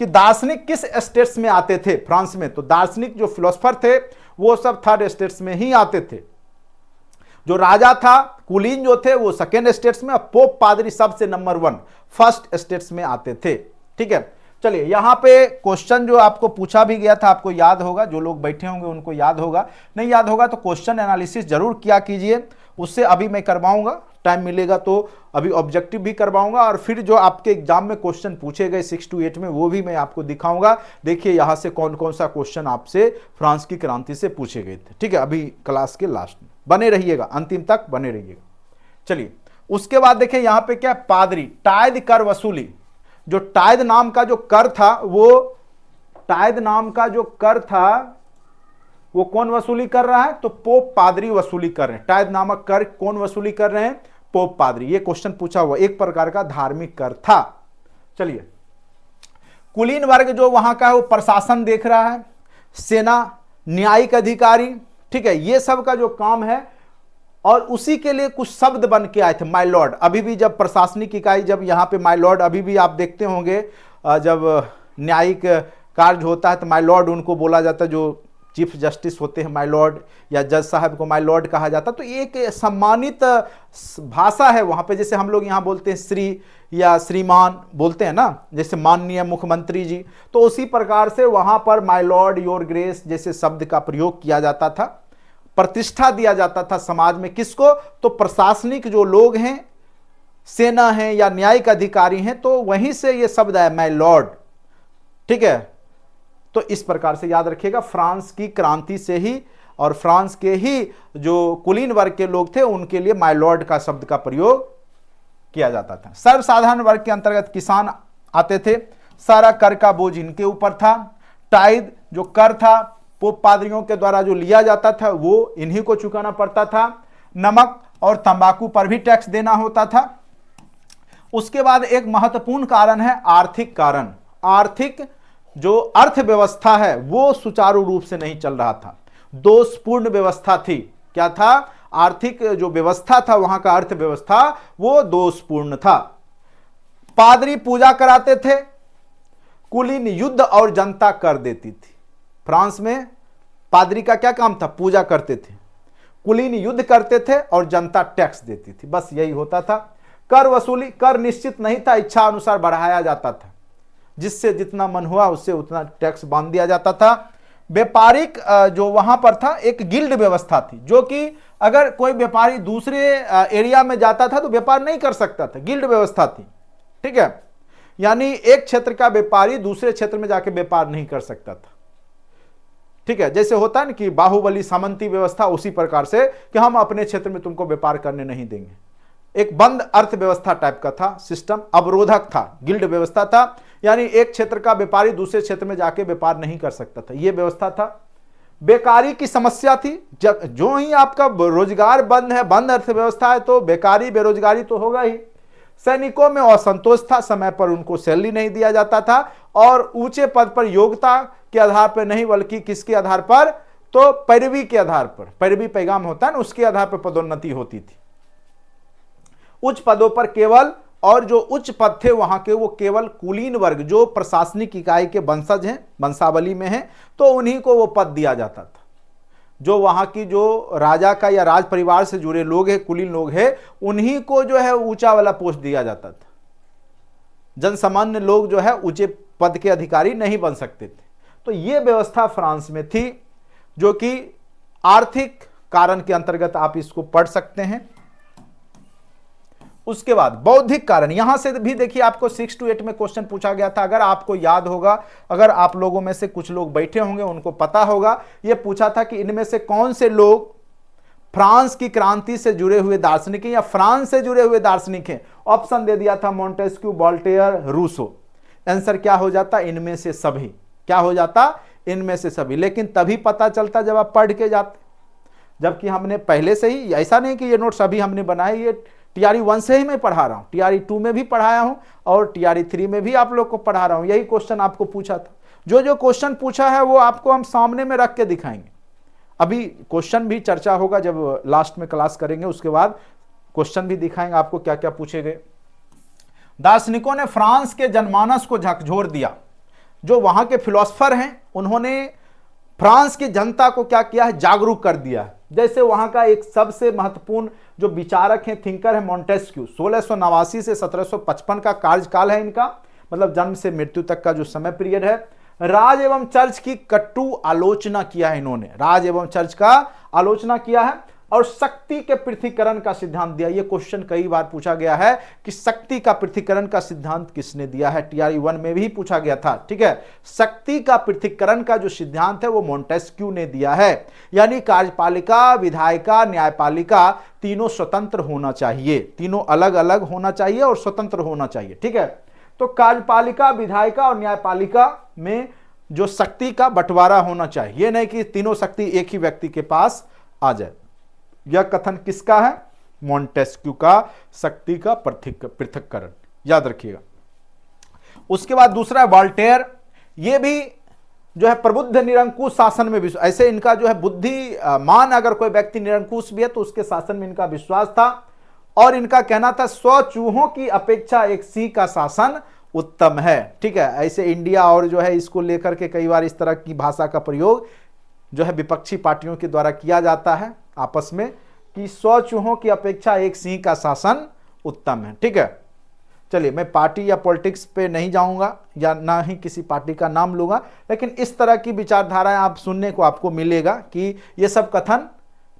कि दार्शनिक किस स्टेट्स में आते थे फ्रांस में, तो दार्शनिक जो फिलोसफर थे वो सब थर्ड स्टेट्स में ही आते थे। जो राजा था, कुलीन जो थे, वो सेकेंड स्टेट्स में, पोप, पादरी सबसे नंबर 1 फर्स्ट स्टेट्स में आते थे, ठीक है। चलिए, यहां पे क्वेश्चन जो आपको पूछा भी गया था, आपको याद होगा, जो लोग बैठे होंगे उनको याद होगा, नहीं याद होगा तो क्वेश्चन एनालिसिस जरूर किया कीजिए, उससे अभी मैं करवाऊंगा, टाइम मिलेगा तो अभी ऑब्जेक्टिव भी करवाऊंगा, और फिर जो आपके एग्जाम में क्वेश्चन पूछे गए 6 to 8 में, वो भी मैं आपको दिखाऊंगा। देखिए यहां से कौन कौन सा क्वेश्चन आपसे फ्रांस की क्रांति से पूछे गए थे, ठीक है। अभी क्लास के लास्ट में बने रहिएगा, अंतिम तक बने रहिएगा। चलिए, उसके बाद देखिए यहां पे क्या, पादरी, टाइद कर वसूली। जो टाइद नाम का जो कर था, वो टाइद नाम का जो कर था वो कौन वसूली कर रहा है, तो पोप, पादरी वसूली कर रहे हैं। टाइद नामक कर कौन वसूली कर रहे हैं, पोप, पादरी। ये क्वेश्चन पूछा हुआ, एक प्रकार का धार्मिक कर था। चलिए, कुलीन वर्ग जो वहां का है वो प्रशासन देख रहा है, सेना, न्यायिक अधिकारी, ठीक है, ये सब का जो काम है और उसी के लिए कुछ शब्द बन के आए थे, माय लॉर्ड। अभी भी जब प्रशासनिक इकाई, जब यहाँ पे माय लॉर्ड, अभी भी आप देखते होंगे जब न्यायिक कार्य होता है तो माय लॉर्ड उनको बोला जाता है, जो चीफ जस्टिस होते हैं माय लॉर्ड, या जज साहब को माय लॉर्ड कहा जाता। तो एक सम्मानित भाषा है वहाँ पे, जैसे हम लोग यहाँ बोलते हैं श्री या श्रीमान बोलते हैं ना, जैसे माननीय मुख्यमंत्री जी, तो उसी प्रकार से वहाँ पर माय लॉर्ड, योर ग्रेस जैसे शब्द का प्रयोग किया जाता था। प्रतिष्ठा दिया जाता था समाज में, किसको? तो प्रशासनिक जो लोग हैं, सेना है या न्यायिक अधिकारी हैं, तो वहीं से ये शब्द है माय लॉर्ड। ठीक है, तो इस प्रकार से याद रखिएगा, फ्रांस की क्रांति से ही और फ्रांस के ही जो कुलीन वर्ग के लोग थे उनके लिए माय लॉर्ड का शब्द का प्रयोग किया जाता था। सर्वसाधारण वर्ग के अंतर्गत किसान आते थे, सारा कर का बोझ इनके ऊपर था। टाइद जो कर था पोप पादरियों के द्वारा जो लिया जाता था वो इन्हीं को चुकाना पड़ता था। नमक और तंबाकू पर भी टैक्स देना होता था। उसके बाद एक महत्वपूर्ण कारण है आर्थिक कारण। आर्थिक जो अर्थव्यवस्था है वो सुचारू रूप से नहीं चल रहा था, दोषपूर्ण व्यवस्था थी। क्या था? आर्थिक जो व्यवस्था था वहां का अर्थव्यवस्था वो दोषपूर्ण था। पादरी पूजा कराते थे, कुलीन युद्ध और जनता कर देती थी। फ्रांस में पादरी का क्या काम था? पूजा करते थे, कुलीन युद्ध करते थे और जनता टैक्स देती थी, बस यही होता था। कर वसूली, कर निश्चित नहीं था, इच्छा अनुसार बढ़ाया जाता था, जिससे जितना मन हुआ उससे उतना टैक्स बांध दिया जाता था। व्यापारिक जो वहां पर था एक गिल्ड व्यवस्था थी, जो कि अगर कोई व्यापारी दूसरे एरिया में जाता था तो व्यापार नहीं कर सकता था, गिल्ड व्यवस्था थी। ठीक है, यानी एक क्षेत्र का व्यापारी दूसरे क्षेत्र में जाके व्यापार नहीं कर सकता था। ठीक है, जैसे होता है ना कि बाहुबली सामंती व्यवस्था, उसी प्रकार से कि हम अपने क्षेत्र में तुमको व्यापार करने नहीं देंगे। एक बंद अर्थव्यवस्था टाइप का था सिस्टम, अवरोधक था, गिल्ड व्यवस्था था, यानी एक क्षेत्र का व्यापारी दूसरे क्षेत्र में जाके व्यापार नहीं कर सकता था, यह व्यवस्था था। बेकारी की समस्या थी, जो ही आपका रोजगार बंद है, बंद अर्थव्यवस्था है, तो बेकारी बेरोजगारी तो होगा ही। सैनिकों में असंतोष था, समय पर उनको सैलरी नहीं दिया जाता था, और ऊंचे पद पर योग्यता के आधार पर नहीं बल्कि किसके आधार पर? तो पैरवी के आधार पर, पैरवी पैगाम होता है ना, उसके आधार पर पदोन्नति होती थी। उच्च पदों पर केवल, और जो उच्च पद थे वहां के वो केवल कुलीन वर्ग जो प्रशासनिक इकाई के वंशज हैं, वंशावली में हैं, तो उन्हीं को वो पद दिया जाता था। जो वहां की जो राजा का या राज परिवार से जुड़े लोग हैं, कुलीन लोग हैं, उन्हीं को जो है ऊंचा वाला पोस्ट दिया जाता था। जनसामान्य लोग जो है ऊंचे पद के अधिकारी नहीं बन सकते थे। तो ये व्यवस्था फ्रांस में थी, जो कि आर्थिक कारण के अंतर्गत आप इसको पढ़ सकते हैं। उसके बाद बौद्धिक कारण, यहां से भी देखिए आपको 6 to 8 में क्वेश्चन पूछा गया था। अगर आपको याद होगा, अगर आप लोगों में से कुछ लोग बैठे होंगे उनको पता होगा, यह पूछा था कि इनमें से कौन से लोग फ्रांस की क्रांति से जुड़े हुए दार्शनिक हैं या फ्रांस से जुड़े हुए दार्शनिक हैं। ऑप्शन दे दिया था मोंटेस्क्यू, वोल्टेयर, रूसो। आंसर क्या हो जाता? इनमें से सभी। क्या हो जाता? इनमें से सभी। लेकिन तभी पता चलता जब आप पढ़ के जाते, जबकि हमने पहले से ही, ऐसा नहीं कि ये नोट्स अभी हमने बनाए, ये TRE 1 से ही मैं पढ़ा रहा हूँ, TRE 2 में भी पढ़ाया हूँ और TRE 3 में भी आप लोग को पढ़ा रहा हूँ। यही क्वेश्चन आपको पूछा था। जो क्वेश्चन पूछा है वो आपको हम सामने में रख के दिखाएंगे। अभी क्वेश्चन भी चर्चा होगा जब लास्ट में क्लास करेंगे, उसके बाद क्वेश्चन भी दिखाएंगे आपको क्या क्या पूछे गए। दार्शनिकों ने फ्रांस के जनमानस को झकझोर दिया। जो वहां के फिलोसफर हैं उन्होंने फ्रांस की जनता को क्या किया है? जागरूक कर दिया है। जैसे वहां का एक सबसे महत्वपूर्ण जो विचारक हैं, थिंकर है, मोंटेस्क्यू। 1689 से 1755 का कार्यकाल है इनका, मतलब जन्म से मृत्यु तक का जो समय पीरियड है। राज एवं चर्च की कटु आलोचना किया है इन्होंने, राज एवं चर्च का आलोचना किया है, और शक्ति के पृथ्वीकरण का सिद्धांत दिया। यह क्वेश्चन कई बार पूछा गया है कि शक्ति का पृथ्वीकरण का सिद्धांत किसने दिया है? TRE 1 में भी पूछा गया था। ठीक है, शक्ति का पृथ्वीकरण का जो सिद्धांत है वो मोंटेस्क्यू ने दिया है। यानी कार्यपालिका, विधायिका, न्यायपालिका तीनों स्वतंत्र होना चाहिए, तीनों अलग अलग होना चाहिए और स्वतंत्र होना चाहिए। ठीक है, तो कार्यपालिका, विधायिका और न्यायपालिका में जो शक्ति का बंटवारा होना चाहिए, नहीं कि तीनों शक्ति एक ही व्यक्ति के पास आ जाए। यह कथन किसका है? मोंटेस्क्यू का, शक्ति का पृथक्करण, याद रखिएगा। उसके बाद दूसरा वोल्टेयर, यह भी जो है प्रबुद्ध निरंकुश शासन में विश्वास, ऐसे इनका जो है बुद्धिमान अगर कोई व्यक्ति निरंकुश भी है तो उसके शासन में इनका विश्वास था। और इनका कहना था 100 चूहों की अपेक्षा एक सिंह का शासन उत्तम है। ठीक है, ऐसे इंडिया और जो है इसको लेकर के कई बार इस तरह की भाषा का प्रयोग जो है विपक्षी पार्टियों के द्वारा किया जाता है आपस में कि 100 चूहों की अपेक्षा एक सिंह का शासन उत्तम है। ठीक है, चलिए मैं पार्टी या पॉलिटिक्स पे नहीं जाऊंगा या ना ही किसी पार्टी का नाम लूंगा, लेकिन इस तरह की विचारधाराएं आप सुनने को आपको मिलेगा कि ये सब कथन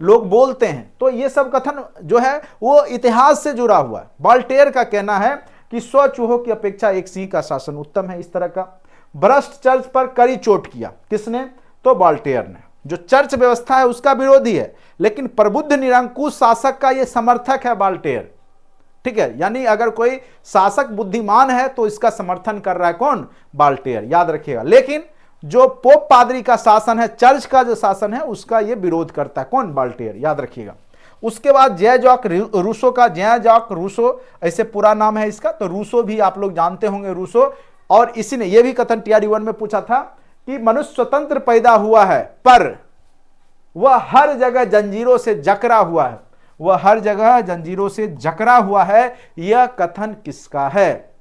लोग बोलते हैं। तो ये सब कथन जो है वो इतिहास से जुड़ा हुआ है। वॉल्टेयर का कहना है कि 100 चूहों की अपेक्षा एक सिंह का शासन उत्तम है। इस तरह का भ्रष्ट चर्च पर कड़ी चोट किया किसने? तो वॉल्टेयर ने, जो चर्च व्यवस्था है उसका विरोधी है, लेकिन प्रबुद्ध निरंकुश शासक का ये समर्थक है वॉल्टेयर। ठीक है, यानी अगर कोई शासक बुद्धिमान है तो इसका समर्थन कर रहा है कौन? वॉल्टेयर, याद रखिएगा। लेकिन जो पोप पादरी का शासन है, चर्च का जो शासन है, उसका ये विरोध करता है कौन? वॉल्टेयर, याद रखिएगा। उसके बाद जय जॉक रूसो का, जय जॉक रूसो ऐसे पूरा नाम है इसका, तो रूसो भी आप लोग जानते होंगे रूसो। और इसी ने यह भी कथन टीआरई 1 में पूछा था कि मनुष्य स्वतंत्र पैदा हुआ है पर वह हर जगह जंजीरों से जकड़ा हुआ है, वह हर जगह जंजीरों से जकड़ा हुआ है। यह कथन किसका है?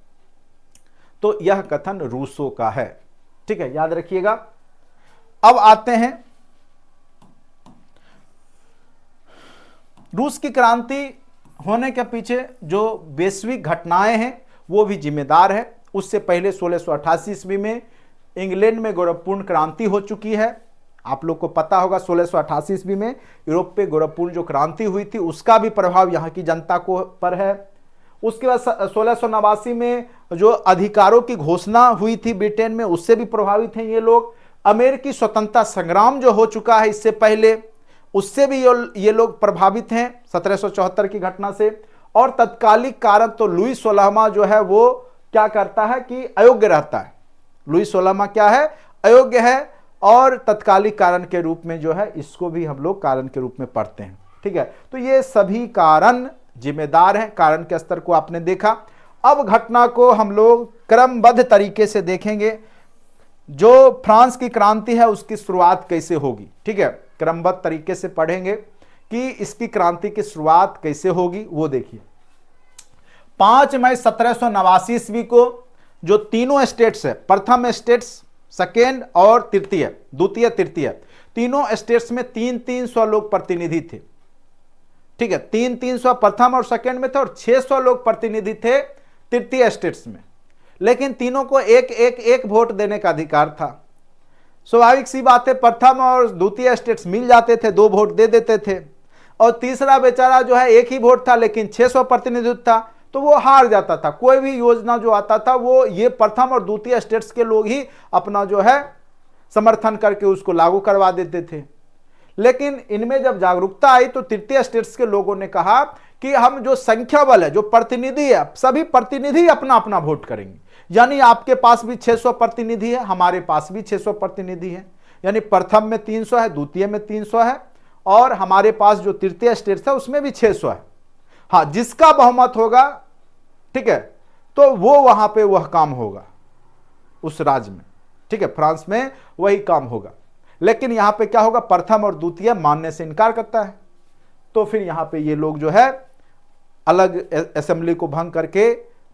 तो यह कथन रूसो का है। ठीक है, याद रखिएगा। अब आते हैं रूस की क्रांति होने के पीछे जो वैश्विक घटनाएं हैं वो भी जिम्मेदार है। उससे पहले 1688 ईस्वी में इंग्लैंड में गौरवपूर्ण क्रांति हो चुकी है। आप लोग को पता होगा 1688 ईस्वी में यूरोप पे गौरवपूर्ण जो क्रांति हुई थी उसका भी प्रभाव यहाँ की जनता को पर है। उसके बाद 1689 में जो अधिकारों की घोषणा हुई थी ब्रिटेन में, उससे भी प्रभावित हैं ये लोग। अमेरिकी स्वतंत्रता संग्राम जो हो चुका है इससे पहले, उससे भी ये लोग प्रभावित हैं 1774 की घटना से। और तत्कालिक कारण तो लुई 16वां जो है वो क्या करता है कि अयोग्य रहता है। लुई 16वां क्या है? अयोग्य है। और तत्कालिक कारण के रूप में जो है इसको भी हम लोग कारण के रूप में पढ़ते हैं। ठीक है, तो ये सभी कारण जिम्मेदार हैं। कारण के स्तर को आपने देखा। अब घटना को हम लोग क्रमबद्ध तरीके से देखेंगे। जो फ्रांस की क्रांति है उसकी शुरुआत कैसे होगी, ठीक है, क्रमबद्ध तरीके से पढ़ेंगे कि इसकी क्रांति की शुरुआत कैसे होगी वो देखिए। 5 मई 1789 ईस्वी को जो तीनों स्टेट्स है, प्रथम स्टेट्स, सेकेंड और तृतीय, द्वितीय तृतीय, तीनों स्टेट्स में 300 लोग प्रतिनिधि थे। ठीक है, 300 प्रथम और सेकेंड में थे और 600 लोग प्रतिनिधि थे तृतीय स्टेट्स में। लेकिन तीनों को एक वोट देने का अधिकार था। स्वाभाविक सी बात है, प्रथम और द्वितीय स्टेट्स मिल जाते थे, 2 वोट दे देते थे। और तीसरा बेचारा जो है एक ही वोट था लेकिन 600 प्रतिनिधित्व था तो वो हार जाता था। कोई भी योजना जो आता था वो ये प्रथम और द्वितीय स्टेट्स के लोग ही अपना जो है समर्थन करके उसको लागू करवा देते थे। लेकिन इनमें जब जागरूकता आई तो तृतीय स्टेट्स के लोगों ने कहा कि हम जो संख्या बल है, जो प्रतिनिधि है, सभी प्रतिनिधि अपना अपना वोट करेंगे। यानी आपके पास भी 600 प्रतिनिधि है, हमारे पास भी 600 प्रतिनिधि है। यानी प्रथम में 300 है, द्वितीय में 300 है और हमारे पास जो तृतीय स्टेट्स है उसमें भी 600 है। हाँ, जिसका बहुमत होगा, ठीक है, तो वो वहां पे वह काम होगा उस राज्य में। ठीक है, फ्रांस में वही काम होगा। लेकिन यहां पे क्या होगा? प्रथम और द्वितीय मानने से इनकार करता है। तो फिर यहां पे ये लोग जो है अलग असेंबली को भंग करके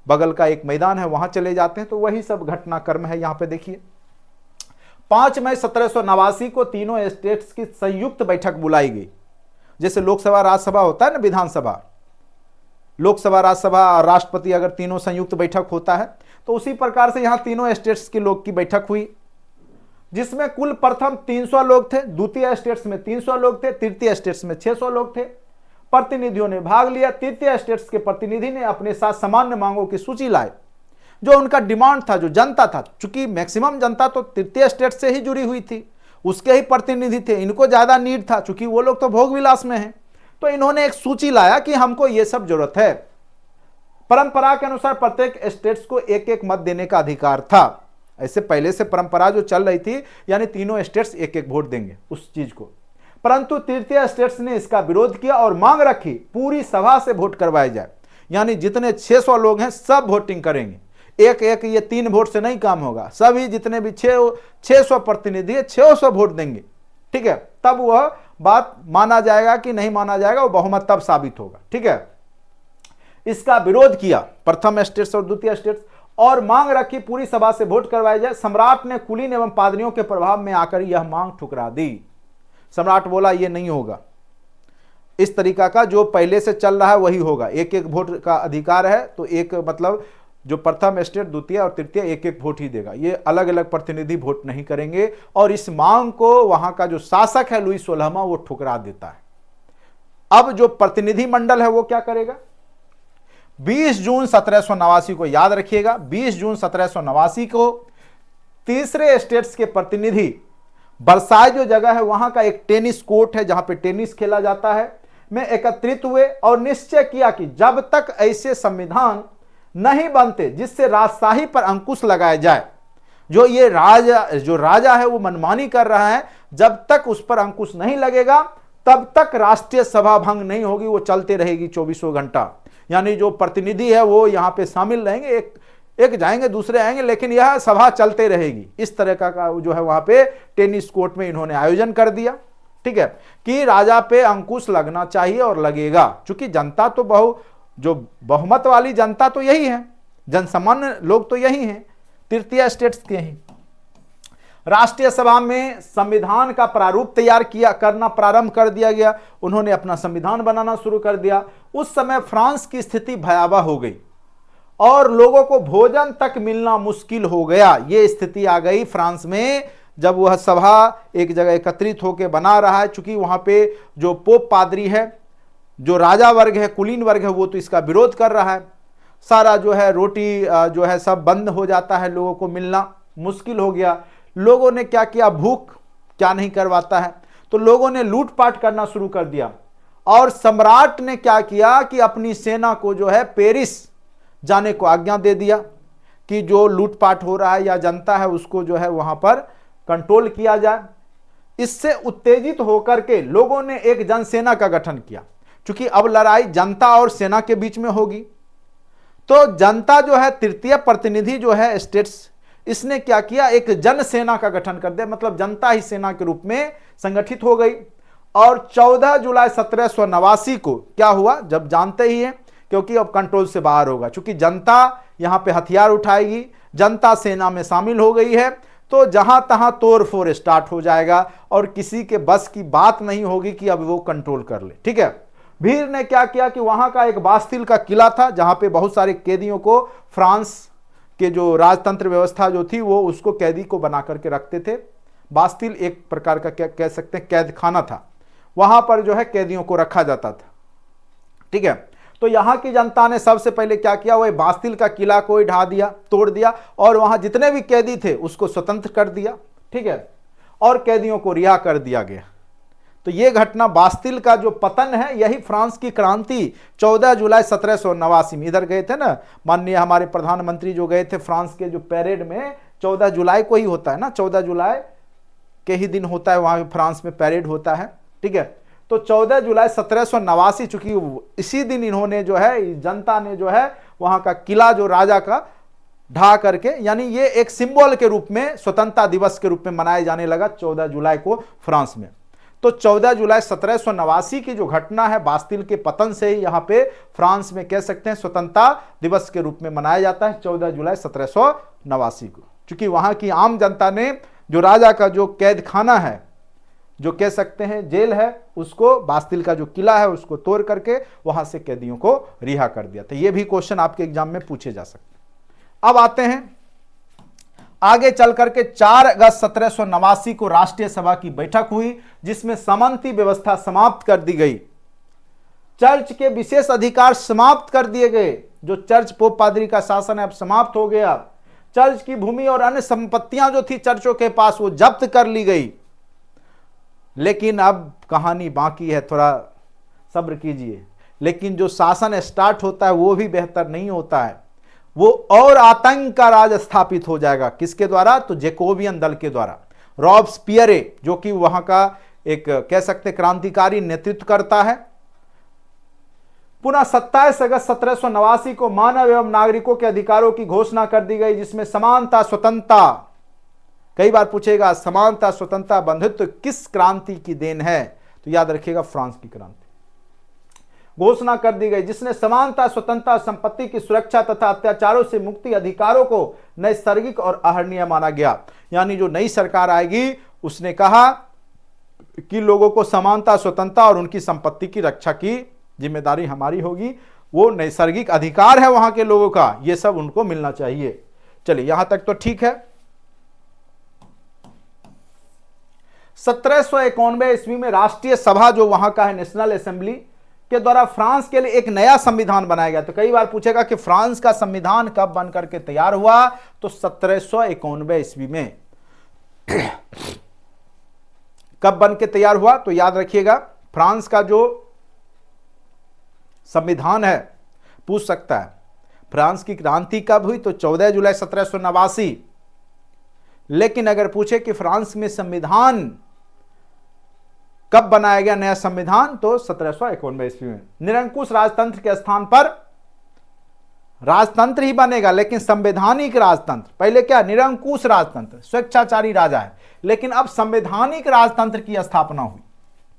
बगल का एक मैदान है वहां चले जाते हैं। तो वही सब घटनाक्रम है। यहां पे देखिए 5 मई 1789 को तीनों स्टेट्स की संयुक्त बैठक बुलाई गई। जैसे लोकसभा राज्यसभा होता है ना, विधानसभा, लोकसभा राज्यसभा राष्ट्रपति, अगर तीनों संयुक्त बैठक होता है तो उसी प्रकार से यहां तीनों स्टेट्स के लोग की बैठक हुई, जिसमें कुल प्रथम 300 लोग थे, द्वितीय स्टेट्स में 300 लोग थे, तृतीय स्टेट्स में 600 लोग थे। प्रतिनिधियों ने भाग लिया। तृतीय स्टेट्स के प्रतिनिधि ने अपने साथ सामान्य मांगों की सूची लाए, जो उनका डिमांड था, जो जनता था। चूंकि मैक्सिमम जनता तो तृतीय स्टेट से ही जुड़ी हुई थी, उसके ही प्रतिनिधि थे, इनको ज्यादा नीड था, चूंकि वो लोग तो भोग विलास में हैं। तो इन्होंने एक सूची लाया कि हमको ये सब जरूरत है। परंपरा के अनुसार प्रत्येक स्टेट्स को एक मत देने का अधिकार था। ऐसे पहले से परंपरा जो चल रही थी, यानी तीनों स्टेट्स एक वोट देंगे उस चीज को। परंतु तृतीय स्टेट्स ने इसका विरोध किया और मांग रखी पूरी सभा से वोट करवाया जाए, यानी जितने 600 लोग हैं सब वोटिंग करेंगे, एक एक ये 3 वोट से नहीं काम होगा, सभी जितने भी 600 प्रतिनिधि है 600 वोट देंगे, ठीक है, तब वह बात माना जाएगा कि नहीं माना जाएगा, वो बहुमत तब साबित होगा, ठीक है। इसका विरोध किया प्रथम स्टेट्स और द्वितीय स्टेट्स और मांग रखी पूरी सभा से वोट करवाई जाए। सम्राट ने कुलीन एवं पादरियों के प्रभाव में आकर यह मांग ठुकरा दी। सम्राट बोला ये नहीं होगा, इस तरीका का जो पहले से चल रहा है वही होगा, एक एक वोट का अधिकार है, तो एक मतलब जो प्रथम स्टेट द्वितीय और तृतीय एक एक वोट ही देगा, ये अलग अलग प्रतिनिधि वोट नहीं करेंगे। और इस मांग को वहां का जो शासक है लुई 16वां वो ठुकरा देता है। अब जो प्रतिनिधि मंडल है वो क्या करेगा, 20 जून 1789 को याद रखिएगा, 20 जून 1789 को तीसरे स्टेट्स के प्रतिनिधि बरसाई जो जगह है वहां का एक टेनिस कोर्ट है जहां पे टेनिस खेला जाता है, में एकत्रित हुए और निश्चय किया कि जब तक ऐसे संविधान नहीं बनते जिससे राजशाही पर अंकुश लगाया जाए, जो ये राजा है वो मनमानी कर रहा है, जब तक उस पर अंकुश नहीं लगेगा तब तक राष्ट्रीय सभा भंग नहीं होगी, वो चलते रहेगी 24 घंटा। यानी जो प्रतिनिधि है वो यहाँ पे शामिल रहेंगे, एक जाएंगे दूसरे आएंगे, लेकिन यह सभा चलते रहेगी। इस तरह का जो है वहां पे टेनिस कोर्ट में इन्होंने आयोजन कर दिया, ठीक है, कि राजा पे अंकुश लगना चाहिए और लगेगा, क्योंकि जनता तो जो बहुमत वाली जनता तो यही है, जनसामान्य लोग तो यही हैं, तृतीय स्टेट्स के ही। राष्ट्रीय सभा में संविधान का प्रारूप तैयार करना प्रारंभ कर दिया गया, उन्होंने अपना संविधान बनाना शुरू कर दिया। उस समय फ्रांस की स्थिति भयावह हो गई और लोगों को भोजन तक मिलना मुश्किल हो गया। ये स्थिति आ गई फ्रांस में जब वह सभा एक जगह एकत्रित होकर बना रहा है, चूंकि वहां पे जो पोप पादरी है, जो राजा वर्ग है, कुलीन वर्ग है, वो तो इसका विरोध कर रहा है। सारा जो है रोटी जो है सब बंद हो जाता है, लोगों को मिलना मुश्किल हो गया। लोगों ने क्या किया, भूख क्या नहीं करवाता है, तो लोगों ने लूटपाट करना शुरू कर दिया। और सम्राट ने क्या किया कि अपनी सेना को जो है पेरिस जाने को आज्ञा दे दिया कि जो लूटपाट हो रहा है या जनता है उसको जो है वहां पर कंट्रोल किया जाए। इससे उत्तेजित होकर के लोगों ने एक जनसेना का गठन किया, क्योंकि अब लड़ाई जनता और सेना के बीच में होगी। तो जनता जो है, तृतीय प्रतिनिधि जो है स्टेट्स, इसने क्या किया, एक जन सेना का गठन कर दिया, मतलब जनता ही सेना के रूप में संगठित हो गई। और 14 जुलाई 1789 को क्या हुआ, जब जानते ही हैं, क्योंकि अब कंट्रोल से बाहर होगा, क्योंकि जनता यहां पे हथियार उठाएगी, जनता सेना में शामिल हो गई है, तो जहां तहां तोड़ फोड़ स्टार्ट हो जाएगा और किसी के बस की बात नहीं होगी कि अब वो कंट्रोल कर ले, ठीक है। भीड़ ने क्या किया कि वहां का एक बास्तिल का किला था जहां पे बहुत सारे कैदियों को फ्रांस के जो राजतंत्र व्यवस्था जो थी वो उसको कैदी को बना करके रखते थे। बास्तिल एक प्रकार का क्या कह सकते हैं, कैद खाना था, वहां पर जो है कैदियों को रखा जाता था, ठीक है। तो यहां की जनता ने सबसे पहले क्या किया, वह बास्तिल का किला को ढा दिया, तोड़ दिया और वहां जितने भी कैदी थे उसको स्वतंत्र कर दिया, ठीक है, और कैदियों को रिहा कर दिया गया। तो यह घटना बास्तिल का जो पतन है, यही फ्रांस की क्रांति 14 जुलाई 1789 में, इधर गए थे ना माननीय हमारे प्रधानमंत्री जो गए थे फ्रांस के जो पैरेड में, 14 जुलाई को ही होता है ना, 14 जुलाई के ही दिन होता है वहां फ्रांस में पैरेड होता है, ठीक है। तो 14 जुलाई 1789, चूंकि इसी दिन इन्होंने जो है जनता ने जो है वहां का किला जो राजा का ढा करके, यानी ये एक सिंबल के रूप में स्वतंत्रता दिवस के रूप में मनाया जाने लगा 14 जुलाई को फ्रांस में। तो 14 जुलाई 1789 की जो घटना है बास्तिल के पतन से ही यहाँ पे फ्रांस में कह सकते हैं स्वतंत्रता दिवस के रूप में मनाया जाता है 14 जुलाई 1789 को, क्योंकि वहां की आम जनता ने जो राजा का जो कैद खाना है, जो कह सकते हैं जेल है, उसको बास्तिल का जो किला है उसको तोड़ करके वहां से कैदियों को रिहा कर दिया। तो ये भी क्वेश्चन आपके एग्जाम में पूछे जा सकते हैं। अब आते हैं आगे चल करके 4 अगस्त 1789 को राष्ट्रीय सभा की बैठक हुई जिसमें सामंती व्यवस्था समाप्त कर दी गई, चर्च के विशेष अधिकार समाप्त कर दिए गए, जो चर्च पोप पादरी का शासन है अब समाप्त हो गया। चर्च की भूमि और अन्य संपत्तियां जो थी चर्चों के पास वो जब्त कर ली गई। लेकिन अब कहानी बाकी है, थोड़ा सब्र कीजिए। लेकिन जो शासन स्टार्ट होता है वो भी बेहतर नहीं होता है, वो और आतंक का राज स्थापित हो जाएगा। किसके द्वारा? तो जैकोबियन दल के द्वारा। रॉब्सपियरे जो कि वहां का एक कह सकते क्रांतिकारी नेतृत्व करता है, पुनः 27 अगस्त 1789 को मानव एवं नागरिकों के अधिकारों की घोषणा कर दी गई, जिसमें समानता, स्वतंत्रता, कई बार पूछेगा समानता, स्वतंत्रता, बंधुत्व किस क्रांति की देन है, तो याद रखिएगा फ्रांस की क्रांति। घोषणा कर दी गई जिसने समानता, स्वतंत्रता, संपत्ति की सुरक्षा तथा अत्याचारों से मुक्ति अधिकारों को नैसर्गिक और आहरणीय माना गया। यानी जो नई सरकार आएगी उसने कहा कि लोगों को समानता, स्वतंत्रता और उनकी संपत्ति की रक्षा की जिम्मेदारी हमारी होगी, वो नैसर्गिक अधिकार है वहां के लोगों का, ये सब उनको मिलना चाहिए। चलिए यहां तक तो ठीक है। 1791 ईस्वी में राष्ट्रीय सभा जो वहां का है, नेशनल असेंबली के द्वारा फ्रांस के लिए एक नया संविधान बनाया गया। तो कई बार पूछेगा कि फ्रांस का संविधान कब बन करके तैयार हुआ, तो 1791 ईस्वी में कब बन के तैयार हुआ, तो याद रखिएगा फ्रांस का जो संविधान है, पूछ सकता है फ्रांस की क्रांति कब हुई, तो 14 जुलाई 1789। लेकिन अगर पूछे कि फ्रांस में संविधान कब बनाया गया, नया संविधान, तो 1791 ईस्वी में। निरंकुश राजतंत्र के स्थान पर राजतंत्र ही बनेगा, लेकिन संवैधानिक राजतंत्र। पहले क्या, निरंकुश राजतंत्र, स्वेच्छाचारी राजा है, लेकिन अब संवैधानिक राजतंत्र की स्थापना हुई।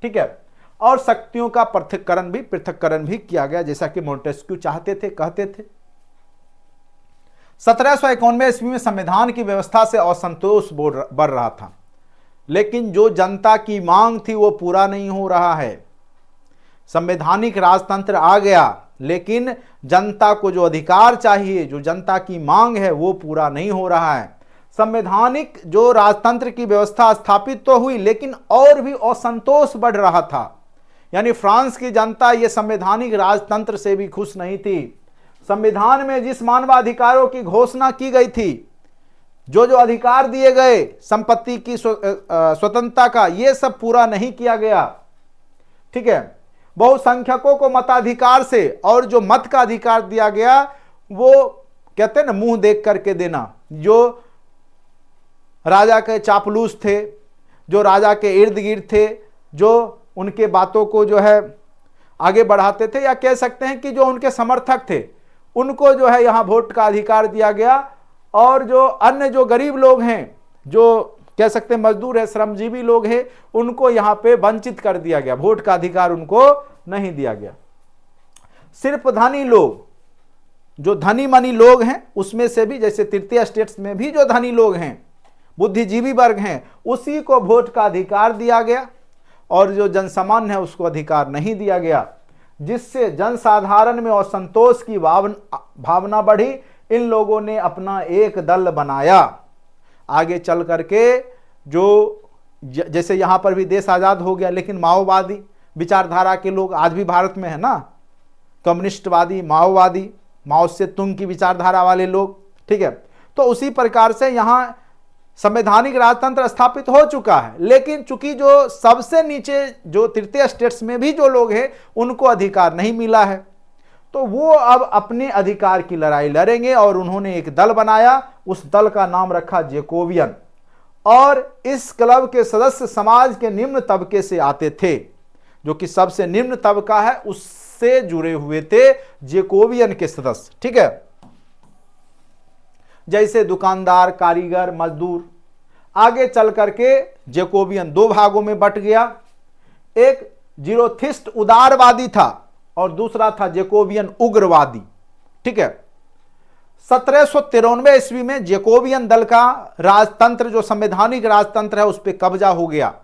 ठीक है, और शक्तियों का पृथक्करण भी किया गया, जैसा कि मोंटेस्क्यू चाहते थे, कहते थे। 1791 ईस्वी में संविधान की व्यवस्था से असंतोष बढ़ रहा था, लेकिन जो जनता की मांग थी वो पूरा नहीं हो रहा है। संवैधानिक राजतंत्र आ गया, लेकिन जनता को जो अधिकार चाहिए, जो जनता की मांग है, वो पूरा नहीं हो रहा है। संवैधानिक जो राजतंत्र की व्यवस्था स्थापित तो हुई, लेकिन और भी असंतोष बढ़ रहा था। यानी फ्रांस की जनता ये संवैधानिक राजतंत्र से भी खुश नहीं थी। संविधान में जिस मानवाधिकारों की घोषणा की गई थी, जो जो अधिकार दिए गए, संपत्ति की स्वतंत्रता का, ये सब पूरा नहीं किया गया। ठीक है, बहुसंख्यकों को मताधिकार से और जो मत का अधिकार दिया गया, वो कहते हैं ना मुंह देख करके देना। जो राजा के चापलूस थे, जो राजा के इर्द गिर्द थे, जो उनके बातों को जो है आगे बढ़ाते थे, या कह सकते हैं कि जो उनके समर्थक थे, उनको जो है यहाँ वोट का अधिकार दिया गया। और जो अन्य जो गरीब लोग हैं, जो कह सकते हैं मजदूर है, श्रमजीवी लोग हैं, उनको यहाँ पे वंचित कर दिया गया, वोट का अधिकार उनको नहीं दिया गया। सिर्फ धनी लोग, जो धनी मनी लोग हैं, उसमें से भी, जैसे तृतीय स्टेट्स में भी जो धनी लोग हैं, बुद्धिजीवी वर्ग हैं, उसी को वोट का अधिकार दिया गया, और जो जनसामान्य है उसको अधिकार नहीं दिया गया, जिससे जनसाधारण में असंतोष की भावना बढ़ी। इन लोगों ने अपना एक दल बनाया। आगे चल करके जो जैसे यहाँ पर भी देश आज़ाद हो गया, लेकिन माओवादी विचारधारा के लोग आज भी भारत में है ना, कम्युनिस्टवादी, माओवादी, माओ से तुंग की विचारधारा वाले लोग। ठीक है, तो उसी प्रकार से यहाँ संवैधानिक राजतंत्र स्थापित हो चुका है, लेकिन चूंकि जो सबसे नीचे जो तृतीय स्टेट्स में भी जो लोग हैं, उनको अधिकार नहीं मिला है, तो वो अब अपने अधिकार की लड़ाई लड़ेंगे। और उन्होंने एक दल बनाया, उस दल का नाम रखा जैकोबियन। और इस क्लब के सदस्य समाज के निम्न तबके से आते थे, जो कि सबसे निम्न तबका है उससे जुड़े हुए थे जैकोबियन के सदस्य। ठीक है, जैसे दुकानदार, कारीगर, मजदूर। आगे चल करके जैकोबियन दो भागों में बट गया। एक जीरोथिस्ट उदारवादी था और दूसरा था जैकोबियन उग्रवादी। ठीक है, 1793 ईस्वी में जैकोबियन दल का राजतंत्र, जो संवैधानिक राजतंत्र है, उस पर कब्जा हो गया।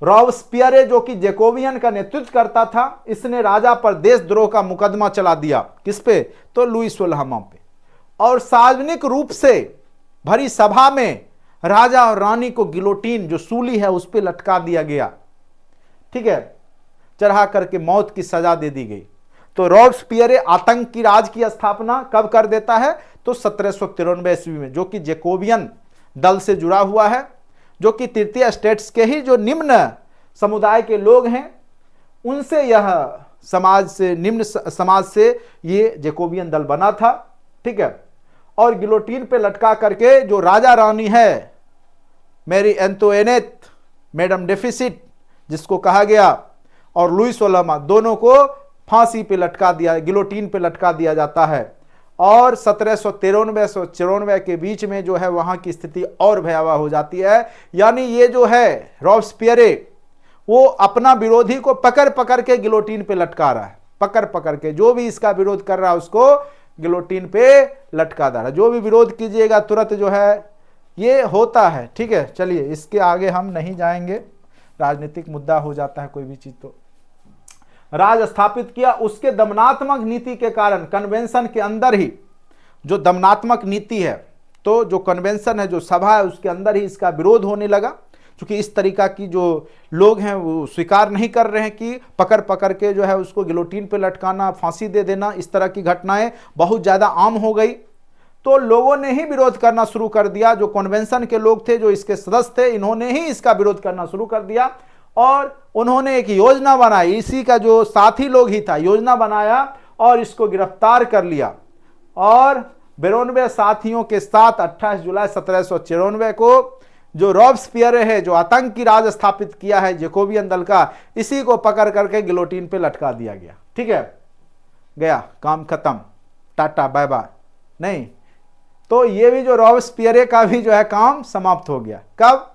रॉबस्पियर, जो कि जैकोबियन का नेतृत्व करता था, इसने राजा पर देशद्रोह का मुकदमा चला दिया। किस पे? तो लुई 16वां पे। और सार्वजनिक रूप से भरी सभा में राजा और रानी को गिलोटीन, जो सूली है, उस पर लटका दिया गया। ठीक है, चढ़ा करके मौत की सजा दे दी गई। तो रॉबस्पियर आतंक की राज की स्थापना कब कर देता है? तो 1793 ईस्वी में, जो कि जैकोबियन दल से जुड़ा हुआ है, जो कि तृतीय स्टेट्स के ही जो निम्न समुदाय के लोग हैं, उनसे यह समाज से, निम्न समाज से ये जैकोबियन दल बना था। ठीक है, और गिलोटीन पे लटका करके जो राजा रानी है, मैरी एंतोइनेट, मैडम डेफिसिट जिसको कहा गया, और लुई 16वां, दोनों को फांसी पे लटका दिया, गिलोटीन पे लटका दिया जाता है। और 1793 के बीच में जो है वहां की स्थिति और भयावह हो जाती है। यानी ये जो है रॉबस्पियरे वो अपना विरोधी को पकड़ पकड़ के गिलोटीन पे लटका रहा है, पकड़ पकड़ के जो भी इसका विरोध कर रहा है उसको गिलोटीन पे लटका दे रहा है। जो भी विरोध कीजिएगा तुरंत जो है ये होता है। ठीक है, चलिए इसके आगे हम नहीं जाएंगे, राजनीतिक मुद्दा हो जाता है कोई भी चीज। तो राज स्थापित किया, उसके दमनात्मक नीति के कारण कन्वेंशन के अंदर ही जो दमनात्मक नीति है, तो जो कन्वेंशन है, जो सभा है, उसके अंदर ही इसका विरोध होने लगा। क्योंकि इस तरीका की जो लोग हैं वो स्वीकार नहीं कर रहे हैं कि पकड़ पकड़ के जो है उसको गिलोटीन पे लटकाना, फांसी दे देना, इस तरह की घटनाएं बहुत ज़्यादा आम हो गई। तो लोगों ने ही विरोध करना शुरू कर दिया। जो कन्वेंशन के लोग थे, जो इसके सदस्य थे, इन्होंने ही इसका विरोध करना शुरू कर दिया और उन्होंने एक योजना बनाई। इसी का जो साथी लोग ही था, योजना बनाया और इसको गिरफ्तार कर लिया। और 92 साथियों के साथ 28 जुलाई 1794 को जो रॉबस्पियरे है, जो आतंकी राज स्थापित किया है जैकोबियन दल का, इसी को पकड़ करके गिलोटीन पे लटका दिया गया। ठीक है, गया काम खत्म, टाटा बाय बाय। नहीं, तो ये भी जो रॉबस्पियरे का भी जो है काम समाप्त हो गया। कब?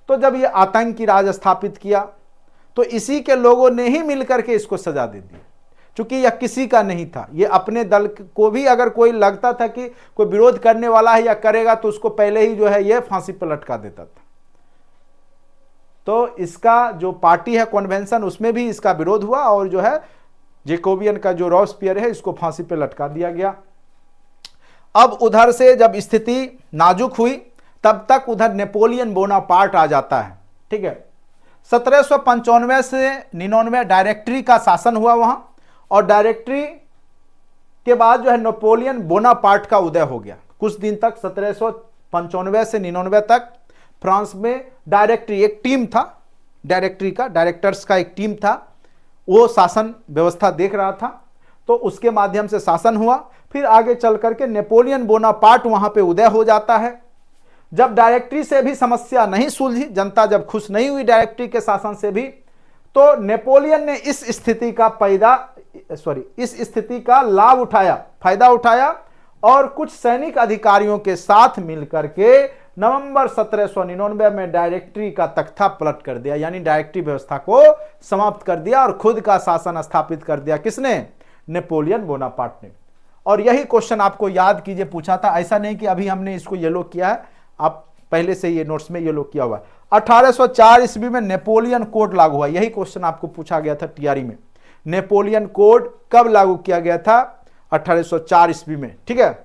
तो जब ये आतंकी राज स्थापित किया तो इसी के लोगों ने ही मिलकर के इसको सजा दे दी। क्योंकि यह किसी का नहीं था, ये अपने दल को भी अगर कोई लगता था कि कोई विरोध करने वाला है या करेगा तो उसको पहले ही जो है ये फांसी पर लटका देता था। तो इसका जो पार्टी है कन्वेंशन, उसमें भी इसका विरोध हुआ और जो है जैकोबियन का जो रॉबस्पियरे है इसको फांसी पर लटका दिया गया। अब उधर से जब स्थिति नाजुक हुई तब तक उधर नेपोलियन बोनापार्ट आ जाता है। ठीक है, 1795 से 99 डायरेक्टरी का शासन हुआ वहां, और डायरेक्टरी के बाद जो है नेपोलियन बोनापार्ट का उदय हो गया। कुछ दिन तक 1795 से 99 तक फ्रांस में डायरेक्टरी, एक टीम था डायरेक्टरी का, डायरेक्टर्स का एक टीम था, वो शासन व्यवस्था देख रहा था। तो उसके माध्यम से शासन हुआ। फिर आगे चल करके नेपोलियन बोनापार्ट वहां पे उदय हो जाता है। जब डायरेक्टरी से भी समस्या नहीं सुलझी, जनता जब खुश नहीं हुई डायरेक्टरी के शासन से भी, तो नेपोलियन ने इस स्थिति का लाभ उठाया, फायदा उठाया और कुछ सैनिक अधिकारियों के साथ मिलकर के नवंबर 1799 में डायरेक्टरी का तख्ता पलट कर दिया। यानी डायरेक्टरी व्यवस्था को समाप्त कर दिया और खुद का शासन स्थापित कर दिया। किसने? नेपोलियन बोनापार्ट ने। और यही क्वेश्चन आपको याद कीजिए पूछा था, ऐसा नहीं कि अभी हमने इसको येलो किया है, आप पहले से ये नोट्स में येलो किया हुआ है। 1804 ईस्वी में नेपोलियन कोड लागू हुआ। यही क्वेश्चन आपको पूछा गया था टीआरई में। नेपोलियन कोड कब लागू किया गया था? 1804 ईस्वी में। ठीक है,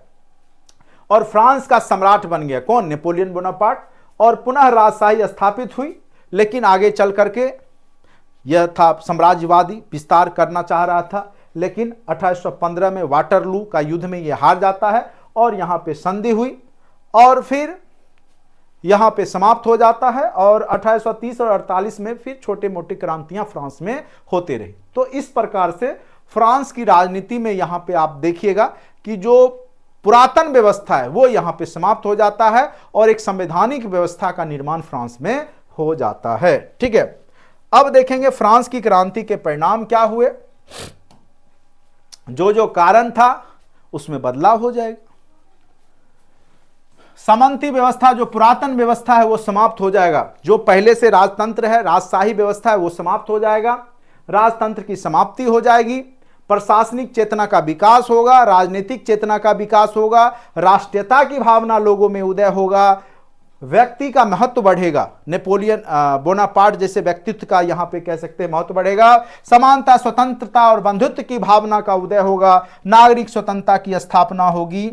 और फ्रांस का सम्राट बन गया कौन? Napoleon Bonaparte. और पुनः राजशाही स्थापित हुई, लेकिन आगे चल करके यह था साम्राज्यवादी विस्तार करना चाह रहा था, लेकिन 1815 में वाटरलू का युद्ध में यह हार जाता है और यहां पे संधि हुई और फिर यहां पे समाप्त हो जाता है। और 1830 और 48 में फिर छोटे मोटे क्रांतियां फ्रांस में होते रही। तो इस प्रकार से फ्रांस की राजनीति में यहां पे आप देखिएगा कि जो पुरातन व्यवस्था है वो यहां पे समाप्त हो जाता है और एक संवैधानिक व्यवस्था का निर्माण फ्रांस में हो जाता है। ठीक है, अब देखेंगे फ्रांस की क्रांति के परिणाम क्या हुए। जो जो कारण था उसमें बदलाव हो जाएगा। सामंती व्यवस्था, जो पुरातन व्यवस्था है वो समाप्त हो जाएगा। जो पहले से राजतंत्र है, राजशाही व्यवस्था है, वो समाप्त हो जाएगा। राजतंत्र की समाप्ति हो जाएगी। प्रशासनिक चेतना का विकास होगा, राजनीतिक चेतना का विकास होगा, राष्ट्रीयता की भावना लोगों में उदय होगा, व्यक्ति का महत्व बढ़ेगा। नेपोलियन बोनापार्ट जैसे व्यक्तित्व का यहां पे कह सकते हैं महत्व बढ़ेगा। समानता, स्वतंत्रता और बंधुत्व की भावना का उदय होगा। नागरिक स्वतंत्रता की स्थापना होगी।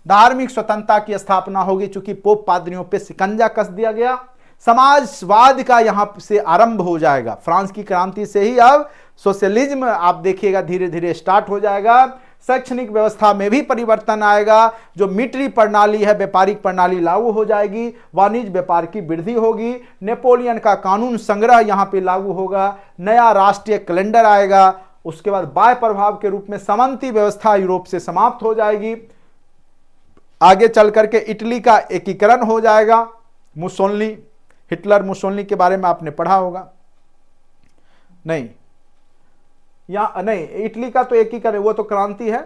धार्मिक स्वतंत्रता की स्थापना होगी, चूंकि पोप पादरियों पे शिकंजा कस दिया गया। समाजवाद का यहां से आरंभ हो जाएगा। फ्रांस की क्रांति से ही अब सोशलिज्म आप देखिएगा धीरे धीरे स्टार्ट हो जाएगा। शैक्षणिक व्यवस्था में भी परिवर्तन आएगा। जो मीट्री प्रणाली है, व्यापारिक प्रणाली लागू हो जाएगी। वाणिज्य व्यापार की वृद्धि होगी। नेपोलियन का कानून संग्रह यहां पे लागू होगा। नया राष्ट्रीय कैलेंडर आएगा। उसके बाद बाह्य प्रभाव के रूप में सामंती व्यवस्था यूरोप से समाप्त हो जाएगी। आगे चल करके इटली का एकीकरण हो जाएगा। मुसोलिनी, हिटलर मुसोलिनी के बारे में आपने पढ़ा होगा नहीं? या नहीं, इटली का तो एकीकरण, वो तो क्रांति है।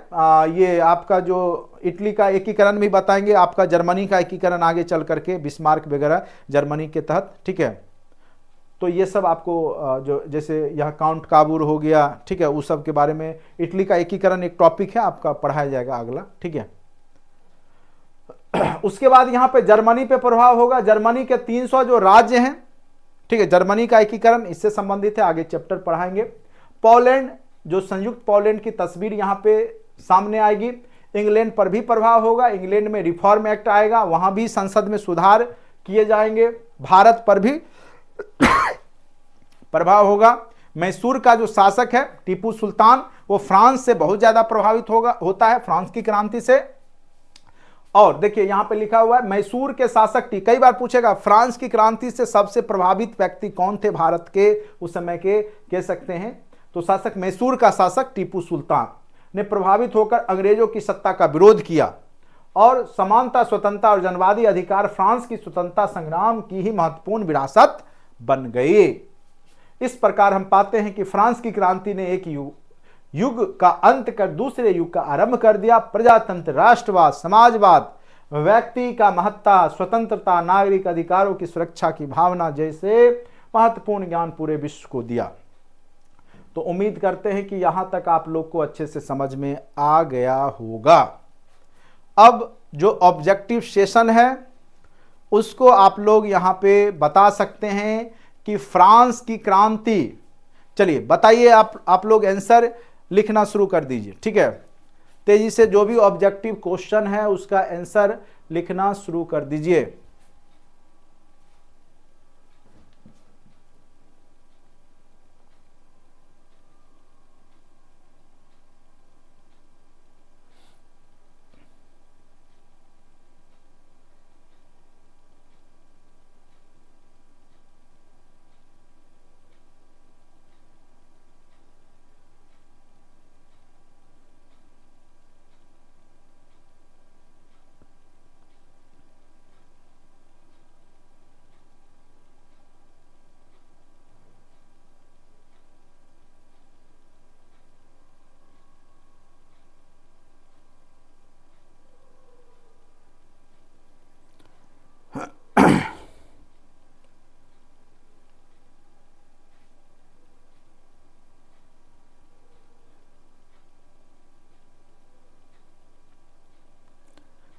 ये आपका जो इटली का एकीकरण भी बताएंगे, आपका जर्मनी का एकीकरण आगे चल करके बिस्मार्क वगैरह जर्मनी के तहत, ठीक है। तो ये सब आपको जो जैसे यहाँ काउंट काबूर हो गया, ठीक है, उस सब के बारे में, इटली का एकीकरण एक टॉपिक है आपका, पढ़ाया जाएगा अगला, ठीक है। उसके बाद यहाँ पे जर्मनी पे प्रभाव होगा, जर्मनी के 300 जो राज्य हैं, ठीक है, जर्मनी का एकीकरण इससे संबंधित है, आगे चैप्टर पढ़ाएंगे। पोलैंड, जो संयुक्त पोलैंड की तस्वीर यहाँ पे सामने आएगी। इंग्लैंड पर भी प्रभाव होगा, इंग्लैंड में रिफॉर्म एक्ट आएगा, वहां भी संसद में सुधार किए जाएंगे। भारत पर भी प्रभाव होगा। मैसूर का जो शासक है टीपू सुल्तान, वो फ्रांस से बहुत ज्यादा प्रभावित होता है, फ्रांस की क्रांति से। और देखिए यहां पे लिखा हुआ है मैसूर के शासक, कई बार पूछेगा फ्रांस की क्रांति से सबसे प्रभावित व्यक्ति कौन थे भारत के उस समय के, कह सकते हैं तो शासक मैसूर का शासक टीपू सुल्तान ने प्रभावित होकर अंग्रेजों की सत्ता का विरोध किया और समानता, स्वतंत्रता और जनवादी अधिकार फ्रांस की स्वतंत्रता संग्राम की ही महत्वपूर्ण विरासत बन गई। इस प्रकार हम पाते हैं कि फ्रांस की क्रांति ने एक युग का अंत कर दूसरे युग का आरंभ कर दिया। प्रजातंत्र, राष्ट्रवाद, समाजवाद, व्यक्ति का महत्ता, स्वतंत्रता, नागरिक अधिकारों की सुरक्षा की भावना जैसे महत्वपूर्ण ज्ञान पूरे विश्व को दिया। तो उम्मीद करते हैं कि यहां तक आप लोग को अच्छे से समझ में आ गया होगा। अब जो ऑब्जेक्टिव सेशन है उसको आप लोग यहां पे बता सकते हैं कि फ्रांस की क्रांति, चलिए बताइए, आप लोग आंसर लिखना शुरू कर दीजिए, ठीक है। तेजी से जो भी ऑब्जेक्टिव क्वेश्चन है उसका आंसर लिखना शुरू कर दीजिए।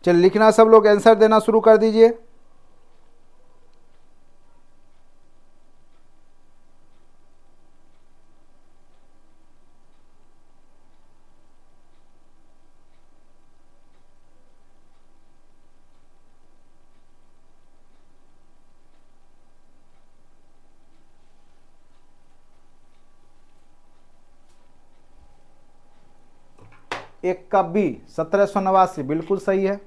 चलिए लिखना, सब लोग आंसर देना शुरू कर दीजिए। एक का बी 1789 बिल्कुल सही है।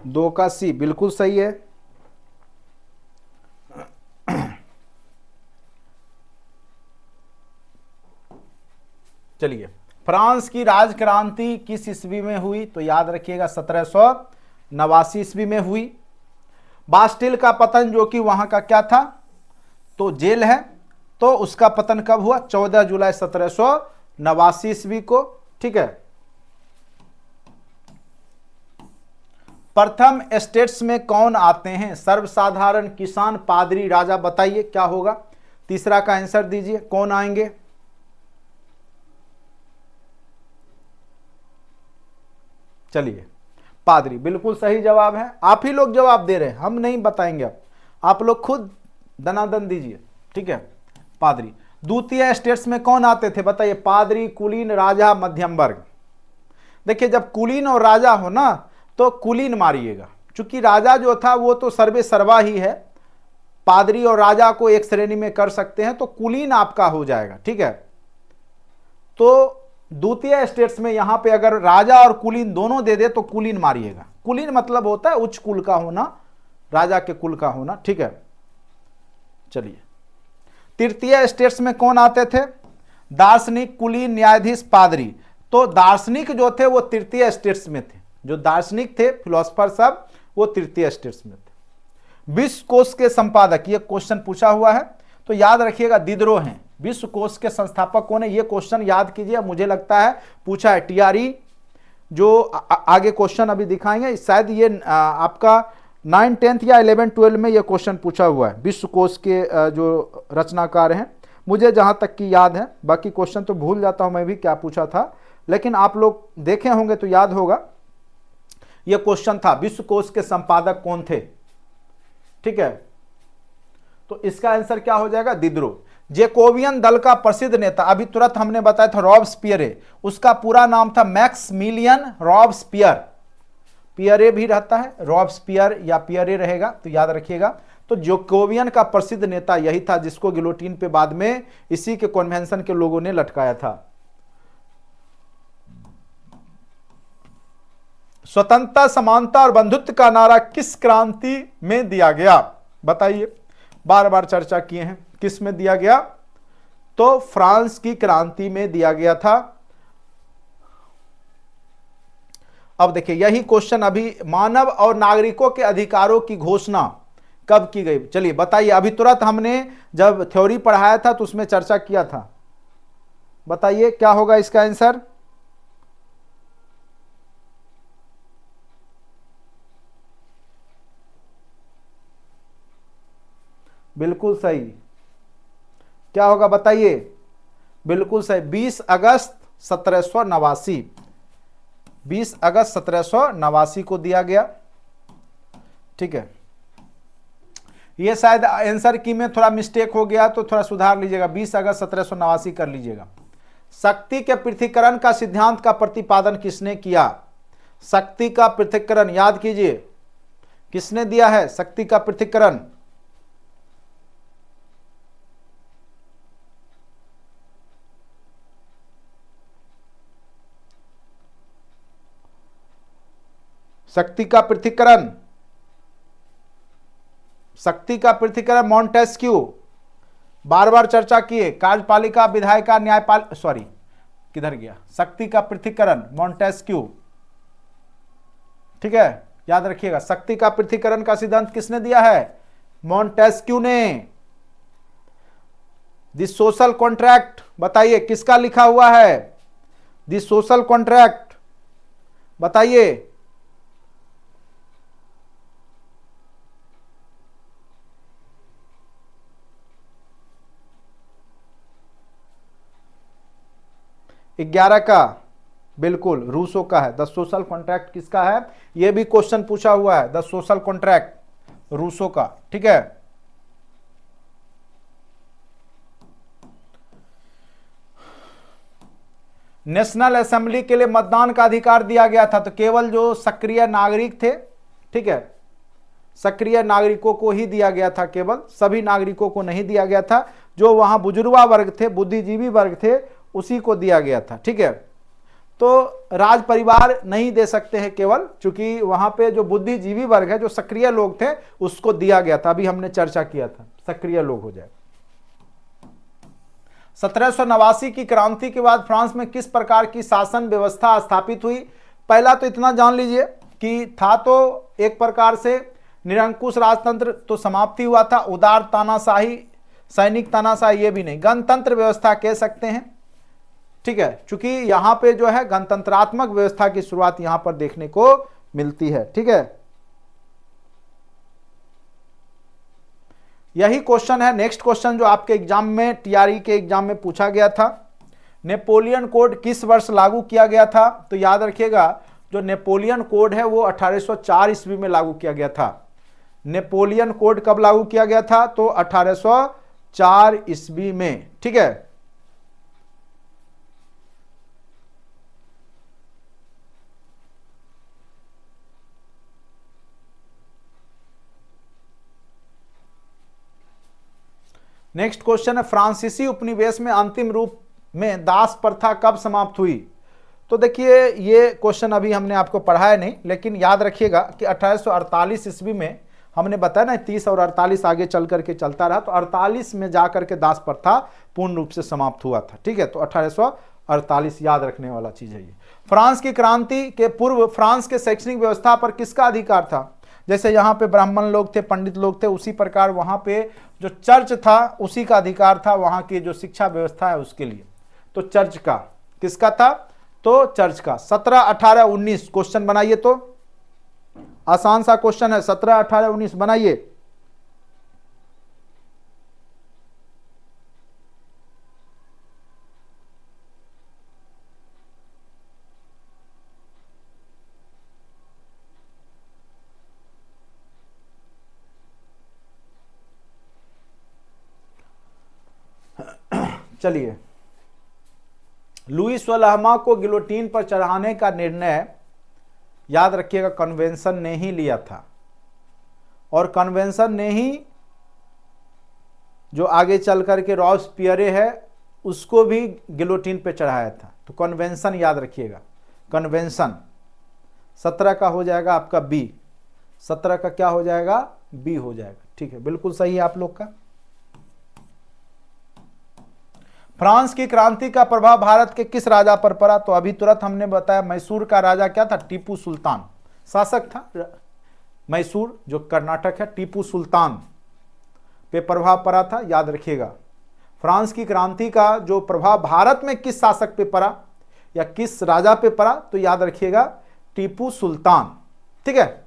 दो का सी बिल्कुल सही है। चलिए, फ्रांस की राजक्रांति किस ईस्वी में हुई? तो याद रखिएगा 1789 ईस्वी में हुई। बास्टिल का पतन, जो कि वहां का क्या था तो जेल है, तो उसका पतन कब हुआ? 14 जुलाई 1789 ईस्वी को, ठीक है। प्रथम स्टेट्स में कौन आते हैं? सर्वसाधारण, किसान, पादरी, राजा, बताइए क्या होगा? तीसरा का आंसर दीजिए, कौन आएंगे? चलिए, पादरी बिल्कुल सही जवाब है। आप ही लोग जवाब दे रहे हैं, हम नहीं बताएंगे। अब आप लोग खुद दनादन दीजिए, ठीक है। पादरी। द्वितीय स्टेट्स में कौन आते थे बताइए? पादरी, कुलीन, राजा, मध्यम वर्ग। देखिए, जब कुलीन और राजा हो ना तो कुलीन मारिएगा, क्योंकि राजा जो था वो तो सर्वे सर्वा ही है। पादरी और राजा को एक श्रेणी में कर सकते हैं, तो कुलीन आपका हो जाएगा, ठीक है। तो द्वितीय स्टेट्स में यहां पे अगर राजा और कुलीन दोनों दे दे तो कुलीन मारिएगा। कुलीन मतलब होता है उच्च कुल का होना, राजा के कुल का होना, ठीक है। चलिए, तृतीय स्टेट्स में कौन आते थे? दार्शनिक, कुलीन, न्यायाधीश, पादरी। तो दार्शनिक जो थे वो तृतीय स्टेट्स में थे, जो दार्शनिक थे फिलोसफर सब वो तृतीय स्टेट्स में थे। विश्व कोश के संपादक, ये क्वेश्चन पूछा हुआ है तो याद रखिएगा दिदरो हैं। विश्व कोश के संस्थापक कौन है, ये क्वेश्चन याद कीजिए, मुझे लगता है पूछा है टीआरई, जो आगे क्वेश्चन अभी दिखाएंगे शायद ये आपका 9, 10th या 11, 12 में ये क्वेश्चन पूछा हुआ है। विश्व कोश के जो रचनाकार हैं, मुझे जहां तक की याद है, बाकी क्वेश्चन तो भूल जाता हूं मैं भी क्या पूछा था, लेकिन आप लोग देखे होंगे तो याद होगा। ये क्वेश्चन था विश्व कोश के संपादक कौन थे, ठीक है। तो इसका आंसर क्या हो जाएगा, दिदरो। जेकोबियन दल का प्रसिद्ध नेता, अभी तुरंत हमने बताया था रॉबस्पियरे, उसका पूरा नाम था मैक्समिलियन रॉबस्पियर। पियरे भी रहता है, रॉबस्पियर या पियरे रहेगा तो याद रखिएगा। तो जेकोबियन का प्रसिद्ध नेता यही था जिसको गिलोटीन पे बाद में इसी के कन्वेंशन के लोगों ने लटकाया था। स्वतंत्रता, समानता और बंधुत्व का नारा किस क्रांति में दिया गया, बताइए, बार बार चर्चा किए हैं, किस में दिया गया, तो फ्रांस की क्रांति में दिया गया था। अब देखिए यही क्वेश्चन अभी, मानव और नागरिकों के अधिकारों की घोषणा कब की गई, चलिए बताइए। अभी तुरंत हमने जब थ्योरी पढ़ाया था तो उसमें चर्चा किया था, बताइए क्या होगा इसका आंसर। बिल्कुल सही, क्या होगा बताइए, बिल्कुल सही, 20 अगस्त 1789, 20 अगस्त 1789 को दिया गया, ठीक है। ये शायद आंसर की में थोड़ा मिस्टेक हो गया तो थोड़ा सुधार लीजिएगा, 20 अगस्त 1789 कर लीजिएगा। शक्ति के पृथक्करण का सिद्धांत का प्रतिपादन किसने किया, शक्ति का पृथक्करण याद कीजिए, किसने दिया है शक्ति का पृथक्करण, शक्ति का पृथक्करण, शक्ति का पृथक्करण मॉन्टेस्क्यू, बार बार चर्चा किए, कार्यपालिका, विधायिका, न्यायपाल, सॉरी किधर गया, शक्ति का पृथक्करण मॉन्टेस्क्यू, ठीक है, याद रखिएगा। शक्ति का पृथक्करण का सिद्धांत किसने दिया है, मॉन्टेस्क्यू ने। द सोशल कॉन्ट्रैक्ट बताइए किसका लिखा हुआ है, द सोशल कॉन्ट्रैक्ट बताइए, ग्यारह का, बिल्कुल रूसो का है। द सोशल कॉन्ट्रैक्ट किसका है, यह भी क्वेश्चन पूछा हुआ है, द सोशल कॉन्ट्रैक्ट रूसो का, ठीक है। नेशनल असेंबली के लिए मतदान का अधिकार दिया गया था तो केवल जो सक्रिय नागरिक थे, ठीक है, सक्रिय नागरिकों को ही दिया गया था, केवल सभी नागरिकों को नहीं दिया गया था, जो वहां बुजुर्गा वर्ग थे, बुद्धिजीवी वर्ग थे, उसी को दिया गया था, ठीक है। तो राज परिवार नहीं दे सकते हैं केवल, चूंकि वहां पे जो बुद्धिजीवी वर्ग है, जो सक्रिय लोग थे, उसको दिया गया था, अभी हमने चर्चा किया था, सक्रिय लोग हो जाए। 1789 की क्रांति के बाद फ्रांस में किस प्रकार की शासन व्यवस्था स्थापित हुई, पहला तो इतना जान लीजिए कि था तो एक प्रकार से निरंकुश राजतंत्र तो समाप्ति हुआ था, उदार तानाशाही, सैनिक तानाशाही ये भी नहीं, गणतंत्र व्यवस्था कह सकते हैं, ठीक है, चूंकि यहां पे जो है गणतंत्रात्मक व्यवस्था की शुरुआत यहां पर देखने को मिलती है, ठीक है। यही क्वेश्चन है नेक्स्ट क्वेश्चन जो आपके एग्जाम में, टीआरई के एग्जाम में पूछा गया था। नेपोलियन कोड किस वर्ष लागू किया गया था, तो याद रखिएगा जो नेपोलियन कोड है वो 1804 ईस्वी में लागू किया गया था। नेपोलियन कोड कब लागू किया गया था, तो 1804 ईस्वी में, ठीक है। नेक्स्ट क्वेश्चन है फ्रांसीसी उपनिवेश में अंतिम रूप में दास प्रथा कब समाप्त हुई, तो देखिए ये क्वेश्चन अभी हमने आपको पढ़ाया नहीं, लेकिन याद रखिएगा कि 1848 ईस्वी में हमने बताया ना, 30 और 48 आगे चल करके चलता रहा, तो 48 में जाकर के दास प्रथा पूर्ण रूप से समाप्त हुआ था, ठीक है। तो 48, याद रखने वाला चीज है ये। फ्रांस की क्रांति के पूर्व फ्रांस के शैक्षणिक व्यवस्था पर किसका अधिकार था? जैसे यहाँ पे ब्राह्मण लोग थे, पंडित लोग थे, उसी प्रकार वहां पे जो चर्च था उसी का अधिकार था वहां की जो शिक्षा व्यवस्था है उसके लिए। तो चर्च का, किसका था? तो चर्च का। 17, 18, 19 क्वेश्चन बनाइए, तो आसान सा क्वेश्चन है। 17, 18, 19 बनाइए। चलिए, लुई 16वां को गिलोटीन पर चढ़ाने का निर्णय, याद रखिएगा, कन्वेंशन ने ही लिया था। और कन्वेंशन ने ही जो आगे चल करके रॉबेस्पियरे है उसको भी गिलोटीन पे चढ़ाया था। तो कन्वेंशन याद रखिएगा, कन्वेंशन। 17 का हो जाएगा आपका बी, 17 का क्या हो जाएगा? बी हो जाएगा। ठीक है, बिल्कुल सही है आप लोग का। फ्रांस की क्रांति का प्रभाव भारत के किस राजा पर पड़ा? तो अभी तुरंत हमने बताया, मैसूर का राजा क्या था? टीपू सुल्तान शासक था। मैसूर जो कर्नाटक है, टीपू सुल्तान पे प्रभाव पड़ा था, याद रखिएगा। फ्रांस की क्रांति का जो प्रभाव भारत में किस शासक पे पड़ा या किस राजा पे पड़ा? तो याद रखिएगा टीपू सुल्तान। ठीक है,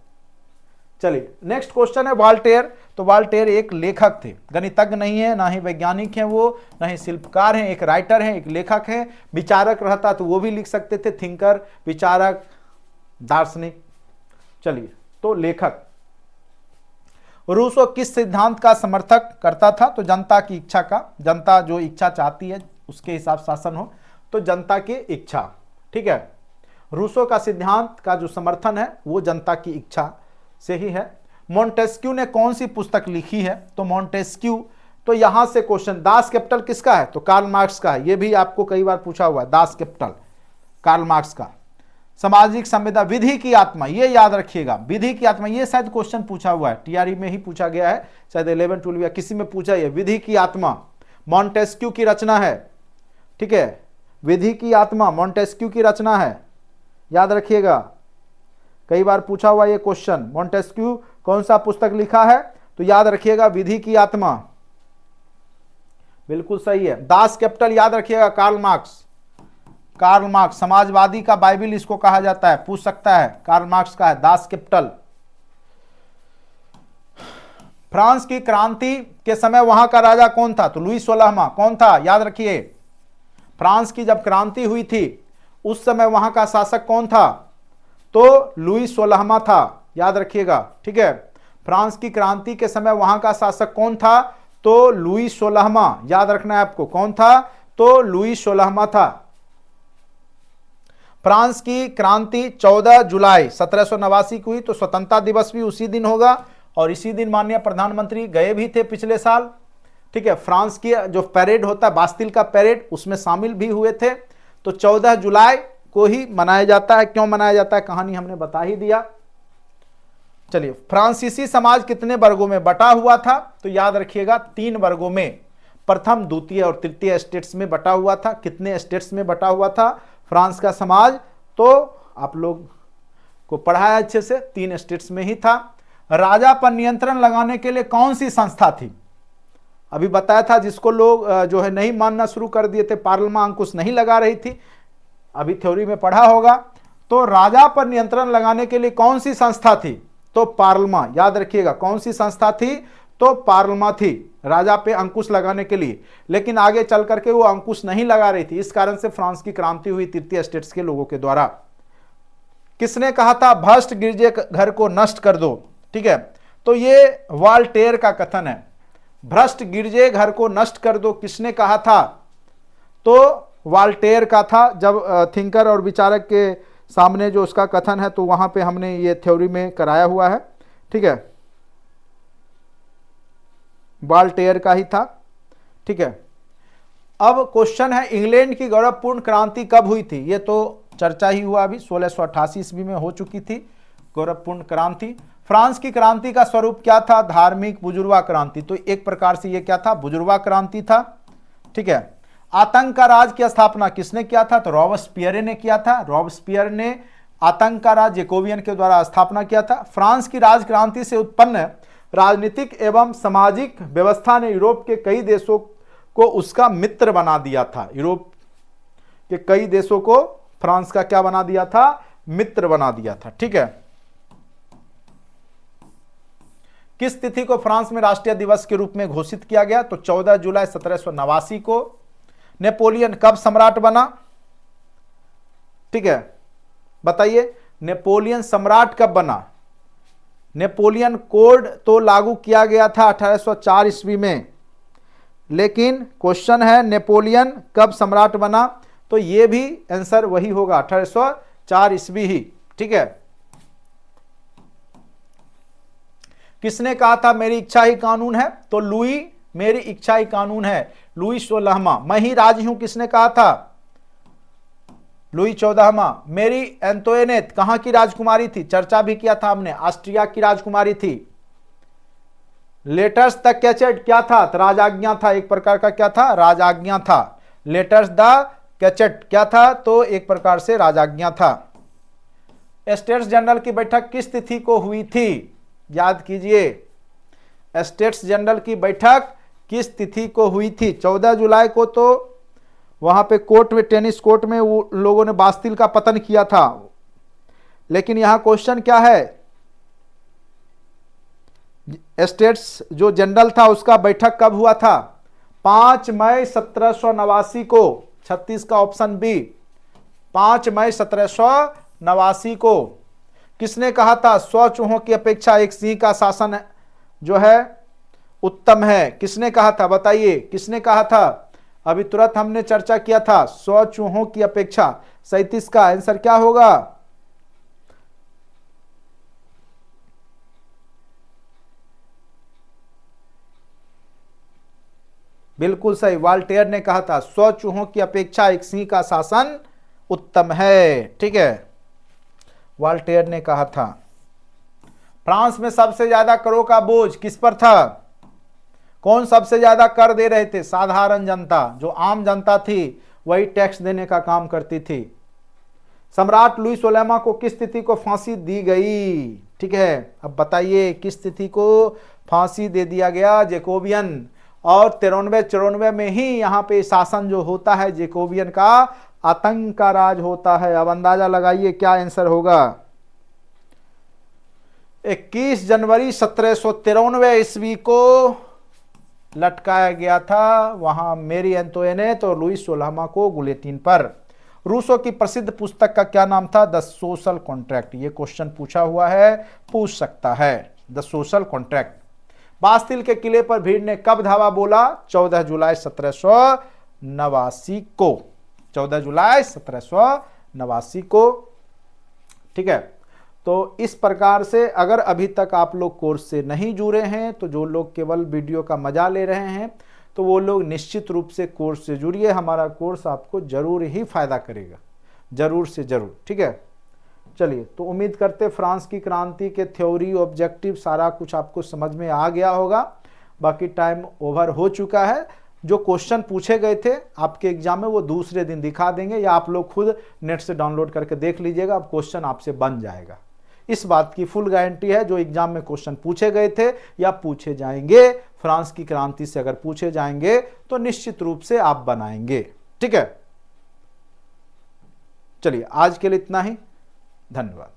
चलिए नेक्स्ट क्वेश्चन है वॉल्टेयर। तो वॉल्टेयर एक लेखक थे, गणितज्ञ नहीं है, ना ही वैज्ञानिक हैं वो, ना ही शिल्पकार हैं, एक राइटर हैं, एक लेखक हैं। विचारक रहता तो वो भी लिख सकते थे, थिंकर, विचारक, दार्शनिक। चलिए, तो लेखक। रूसो किस सिद्धांत का समर्थक करता था? तो जनता की इच्छा का। जनता जो इच्छा चाहती है उसके हिसाब शासन हो, तो जनता की इच्छा। ठीक है, रूसो का सिद्धांत का जो समर्थन है वो जनता की इच्छा से ही है। मोंटेस्क्यू ने कौन सी पुस्तक लिखी है? तो मोंटेस्क्यू, तो यहां से क्वेश्चन, दास कैपिटल किसका है? तो कार्ल मार्क्स का है। ये भी आपको कई बार पूछा हुआ है, दास कैपिटल कार्ल मार्क्स का। सामाजिक संवेदना, विधि की आत्मा, ये याद रखिएगा, विधि की आत्मा, ये शायद क्वेश्चन पूछा हुआ है, टीआरई में ही पूछा गया है, शायद 11, 12 या किसी में पूछा है। विधि की आत्मा मोंटेस्क्यू की रचना है। ठीक है, विधि की आत्मा मोंटेस्क्यू की रचना है, याद रखिएगा, कई बार पूछा हुआ ये क्वेश्चन। मोंटेस्क्यू कौन सा पुस्तक लिखा है? तो याद रखिएगा विधि की आत्मा, बिल्कुल सही है। दास कैपिटल याद रखिएगा कार्ल मार्क्स। कार्ल मार्क्स समाजवादी का बाइबिल इसको कहा जाता है, पूछ सकता है, कार्ल मार्क्स का है दास कैपिटल। फ्रांस की क्रांति के समय वहां का राजा कौन था? तो लुई 16वां कौन था? याद रखिए, फ्रांस की जब क्रांति हुई थी उस समय वहां का शासक कौन था? तो लुई 16वां था, याद रखिएगा। ठीक है, फ्रांस की क्रांति के समय वहां का शासक कौन था? तो लुई 16वां, याद रखना है आपको, कौन था? तो लुई 16वां था। फ्रांस की क्रांति 14 जुलाई 1789 को हुई, तो स्वतंत्रता दिवस भी उसी दिन होगा और इसी दिन माननीय प्रधानमंत्री गए भी थे पिछले साल। ठीक है, फ्रांस की जो परेड होता है बास्तिल का परेड, उसमें शामिल भी हुए थे। तो 14 जुलाई को ही मनाया जाता है। क्यों मनाया जाता है, कहानी हमने बता ही दिया। चलिए, फ्रांसीसी समाज कितने वर्गों में बटा हुआ था? तो याद रखिएगा 3 वर्गों में, प्रथम, द्वितीय और तृतीय स्टेट्स में बटा हुआ था। कितने स्टेट्स में बटा हुआ था फ्रांस का समाज? तो आप लोग को पढ़ाया अच्छे से, 3 स्टेट्स में ही था। राजा पर नियंत्रण लगाने के लिए कौन सी संस्था थी? अभी बताया था, जिसको लोग जो है नहीं मानना शुरू कर दिए थे, पार्लियामेंट अंकुश नहीं लगा रही थी, अभी थ्योरी में पढ़ा होगा। तो राजा पर नियंत्रण लगाने के लिए कौन सी संस्था थी? तो पार्लियामेंट, याद रखिएगा, कौन सी संस्था थी? तो पार्लियामेंट थी, राजा पे अंकुश लगाने के लिए। लेकिन आगे चल करके वो अंकुश नहीं लगा रही थी, इस कारण से फ्रांस की क्रांति हुई तृतीय स्टेट्स के लोगों के द्वारा। किसने कहा था भ्रष्ट गिरजे घर को नष्ट कर दो? ठीक है, तो ये वॉल्टेयर का कथन है, भ्रष्ट गिरजे घर को नष्ट कर दो। किसने कहा था? तो वॉल्टेयर का था। जब थिंकर और विचारक के सामने जो उसका कथन है, तो वहां पे हमने ये थ्योरी में कराया हुआ है। ठीक है, वॉल्टेयर का ही था। ठीक है, अब क्वेश्चन है, इंग्लैंड की गौरवपूर्ण क्रांति कब हुई थी? ये तो चर्चा ही हुआ, अभी 1688 ईस्वी में हो चुकी थी गौरवपूर्ण क्रांति। फ्रांस की क्रांति का स्वरूप क्या था? धार्मिक बुजुर्गा क्रांति। तो एक प्रकार से ये क्या था? बुजुर्गा क्रांति था। ठीक है, आतंक का राज की स्थापना किसने किया था? तो रॉबस्पियर ने किया था। रॉबस्पियर ने आतंक का राज जैकोबियन के द्वारा स्थापना किया था। फ्रांस की राजक्रांति से उत्पन्न राजनीतिक एवं सामाजिक व्यवस्था ने यूरोप के कई देशों को उसका मित्र बना दिया था। यूरोप के कई देशों को फ्रांस का क्या बना दिया था? मित्र बना दिया था। ठीक है। किस तिथि को फ्रांस में राष्ट्रीय दिवस के रूप में घोषित किया गया? तो 14 जुलाई 1789 को। नेपोलियन कब सम्राट बना? ठीक है, बताइए नेपोलियन सम्राट कब बना? नेपोलियन कोड तो लागू किया गया था 1804 ईस्वी में, लेकिन क्वेश्चन है नेपोलियन कब सम्राट बना? तो ये भी आंसर वही होगा, 1804 ईस्वी ही। ठीक है। किसने कहा था मेरी इच्छा ही कानून है? तो लुई मेरी इच्छा ही कानून है, लुई 16वां। मैं ही राज हूं किसने कहा था? लुई 14वां। मेरी एंटोइनेट कहां की राजकुमारी थी? चर्चा भी किया था हमने, ऑस्ट्रिया की राजकुमारी थी। लेटर्स द कैचेट क्या था? तो राजाज्ञा था, एक प्रकार का क्या था? राजाज्ञा था। लेटर्स द कैचेट क्या था? तो एक प्रकार से राजाज्ञा था। स्टेट्स जनरल की बैठक किस तिथि को हुई थी? याद कीजिए, स्टेट्स जनरल की बैठक किस तिथि को हुई थी? 14 जुलाई को। तो वहां पे कोर्ट में, टेनिस कोर्ट में वो लोगों ने बास्तिल का पतन किया था। लेकिन यहां क्वेश्चन क्या है? स्टेट्स जो जनरल था उसका बैठक कब हुआ था? 5 मई 1789 को। 36 का ऑप्शन बी, 5 मई 1789 को। किसने कहा था 100 चूहों की अपेक्षा एक सिंह का शासन जो है उत्तम है? किसने कहा था? बताइए किसने कहा था? अभी तुरंत हमने चर्चा किया था, 100 चूहों की अपेक्षा। 37 का आंसर क्या होगा? बिल्कुल सही, वाल्टेयर ने कहा था 100 चूहों की अपेक्षा एक सिंह का शासन उत्तम है। ठीक है, वाल्टेयर ने कहा था। फ्रांस में सबसे ज्यादा करों का बोझ किस पर था? कौन सबसे ज्यादा कर दे रहे थे? साधारण जनता, जो आम जनता थी वही टैक्स देने का काम करती थी। सम्राट लुई 16वां को किस तिथि को फांसी दी गई? ठीक है, अब बताइए किस तिथि को फांसी दे दिया गया? जैकोबियन। और 93-94 में ही यहाँ पे शासन जो होता है जैकोबियन का, आतंक का राज होता है। अब अंदाजा लगाइए क्या आंसर होगा? 21 जनवरी 1793 ईस्वी को लटकाया गया था वहां मेरी एंटोइनेट और लुई 16वां को गुलेटिन पर। रूसो की प्रसिद्ध पुस्तक का क्या नाम था? The social contract. ये क्वेश्चन पूछा हुआ है, पूछ सकता है। The social contract. बास्तिल के किले पर भीड़ ने कब धावा बोला? 14 जुलाई 1789 को। 14 जुलाई 1789 को। ठीक है, तो इस प्रकार से अगर अभी तक आप लोग कोर्स से नहीं जुड़े हैं, तो जो लोग केवल वीडियो का मजा ले रहे हैं, तो वो लोग निश्चित रूप से कोर्स से जुड़िए। हमारा कोर्स आपको जरूर ही फायदा करेगा, जरूर से जरूर। ठीक है, चलिए, तो उम्मीद करते फ्रांस की क्रांति के थ्योरी, ऑब्जेक्टिव सारा कुछ आपको समझ में आ गया होगा। बाकी टाइम ओवर हो चुका है। जो क्वेश्चन पूछे गए थे आपके एग्जाम में वो दूसरे दिन दिखा देंगे, या आप लोग खुद नेट से डाउनलोड करके देख लीजिएगा, अब क्वेश्चन आपसे बन जाएगा। इस बात की फुल गारंटी है, जो एग्जाम में क्वेश्चन पूछे गए थे या पूछे जाएंगे, फ्रांस की क्रांति से अगर पूछे जाएंगे तो निश्चित रूप से आप बनाएंगे। ठीक है, चलिए आज के लिए इतना ही, धन्यवाद।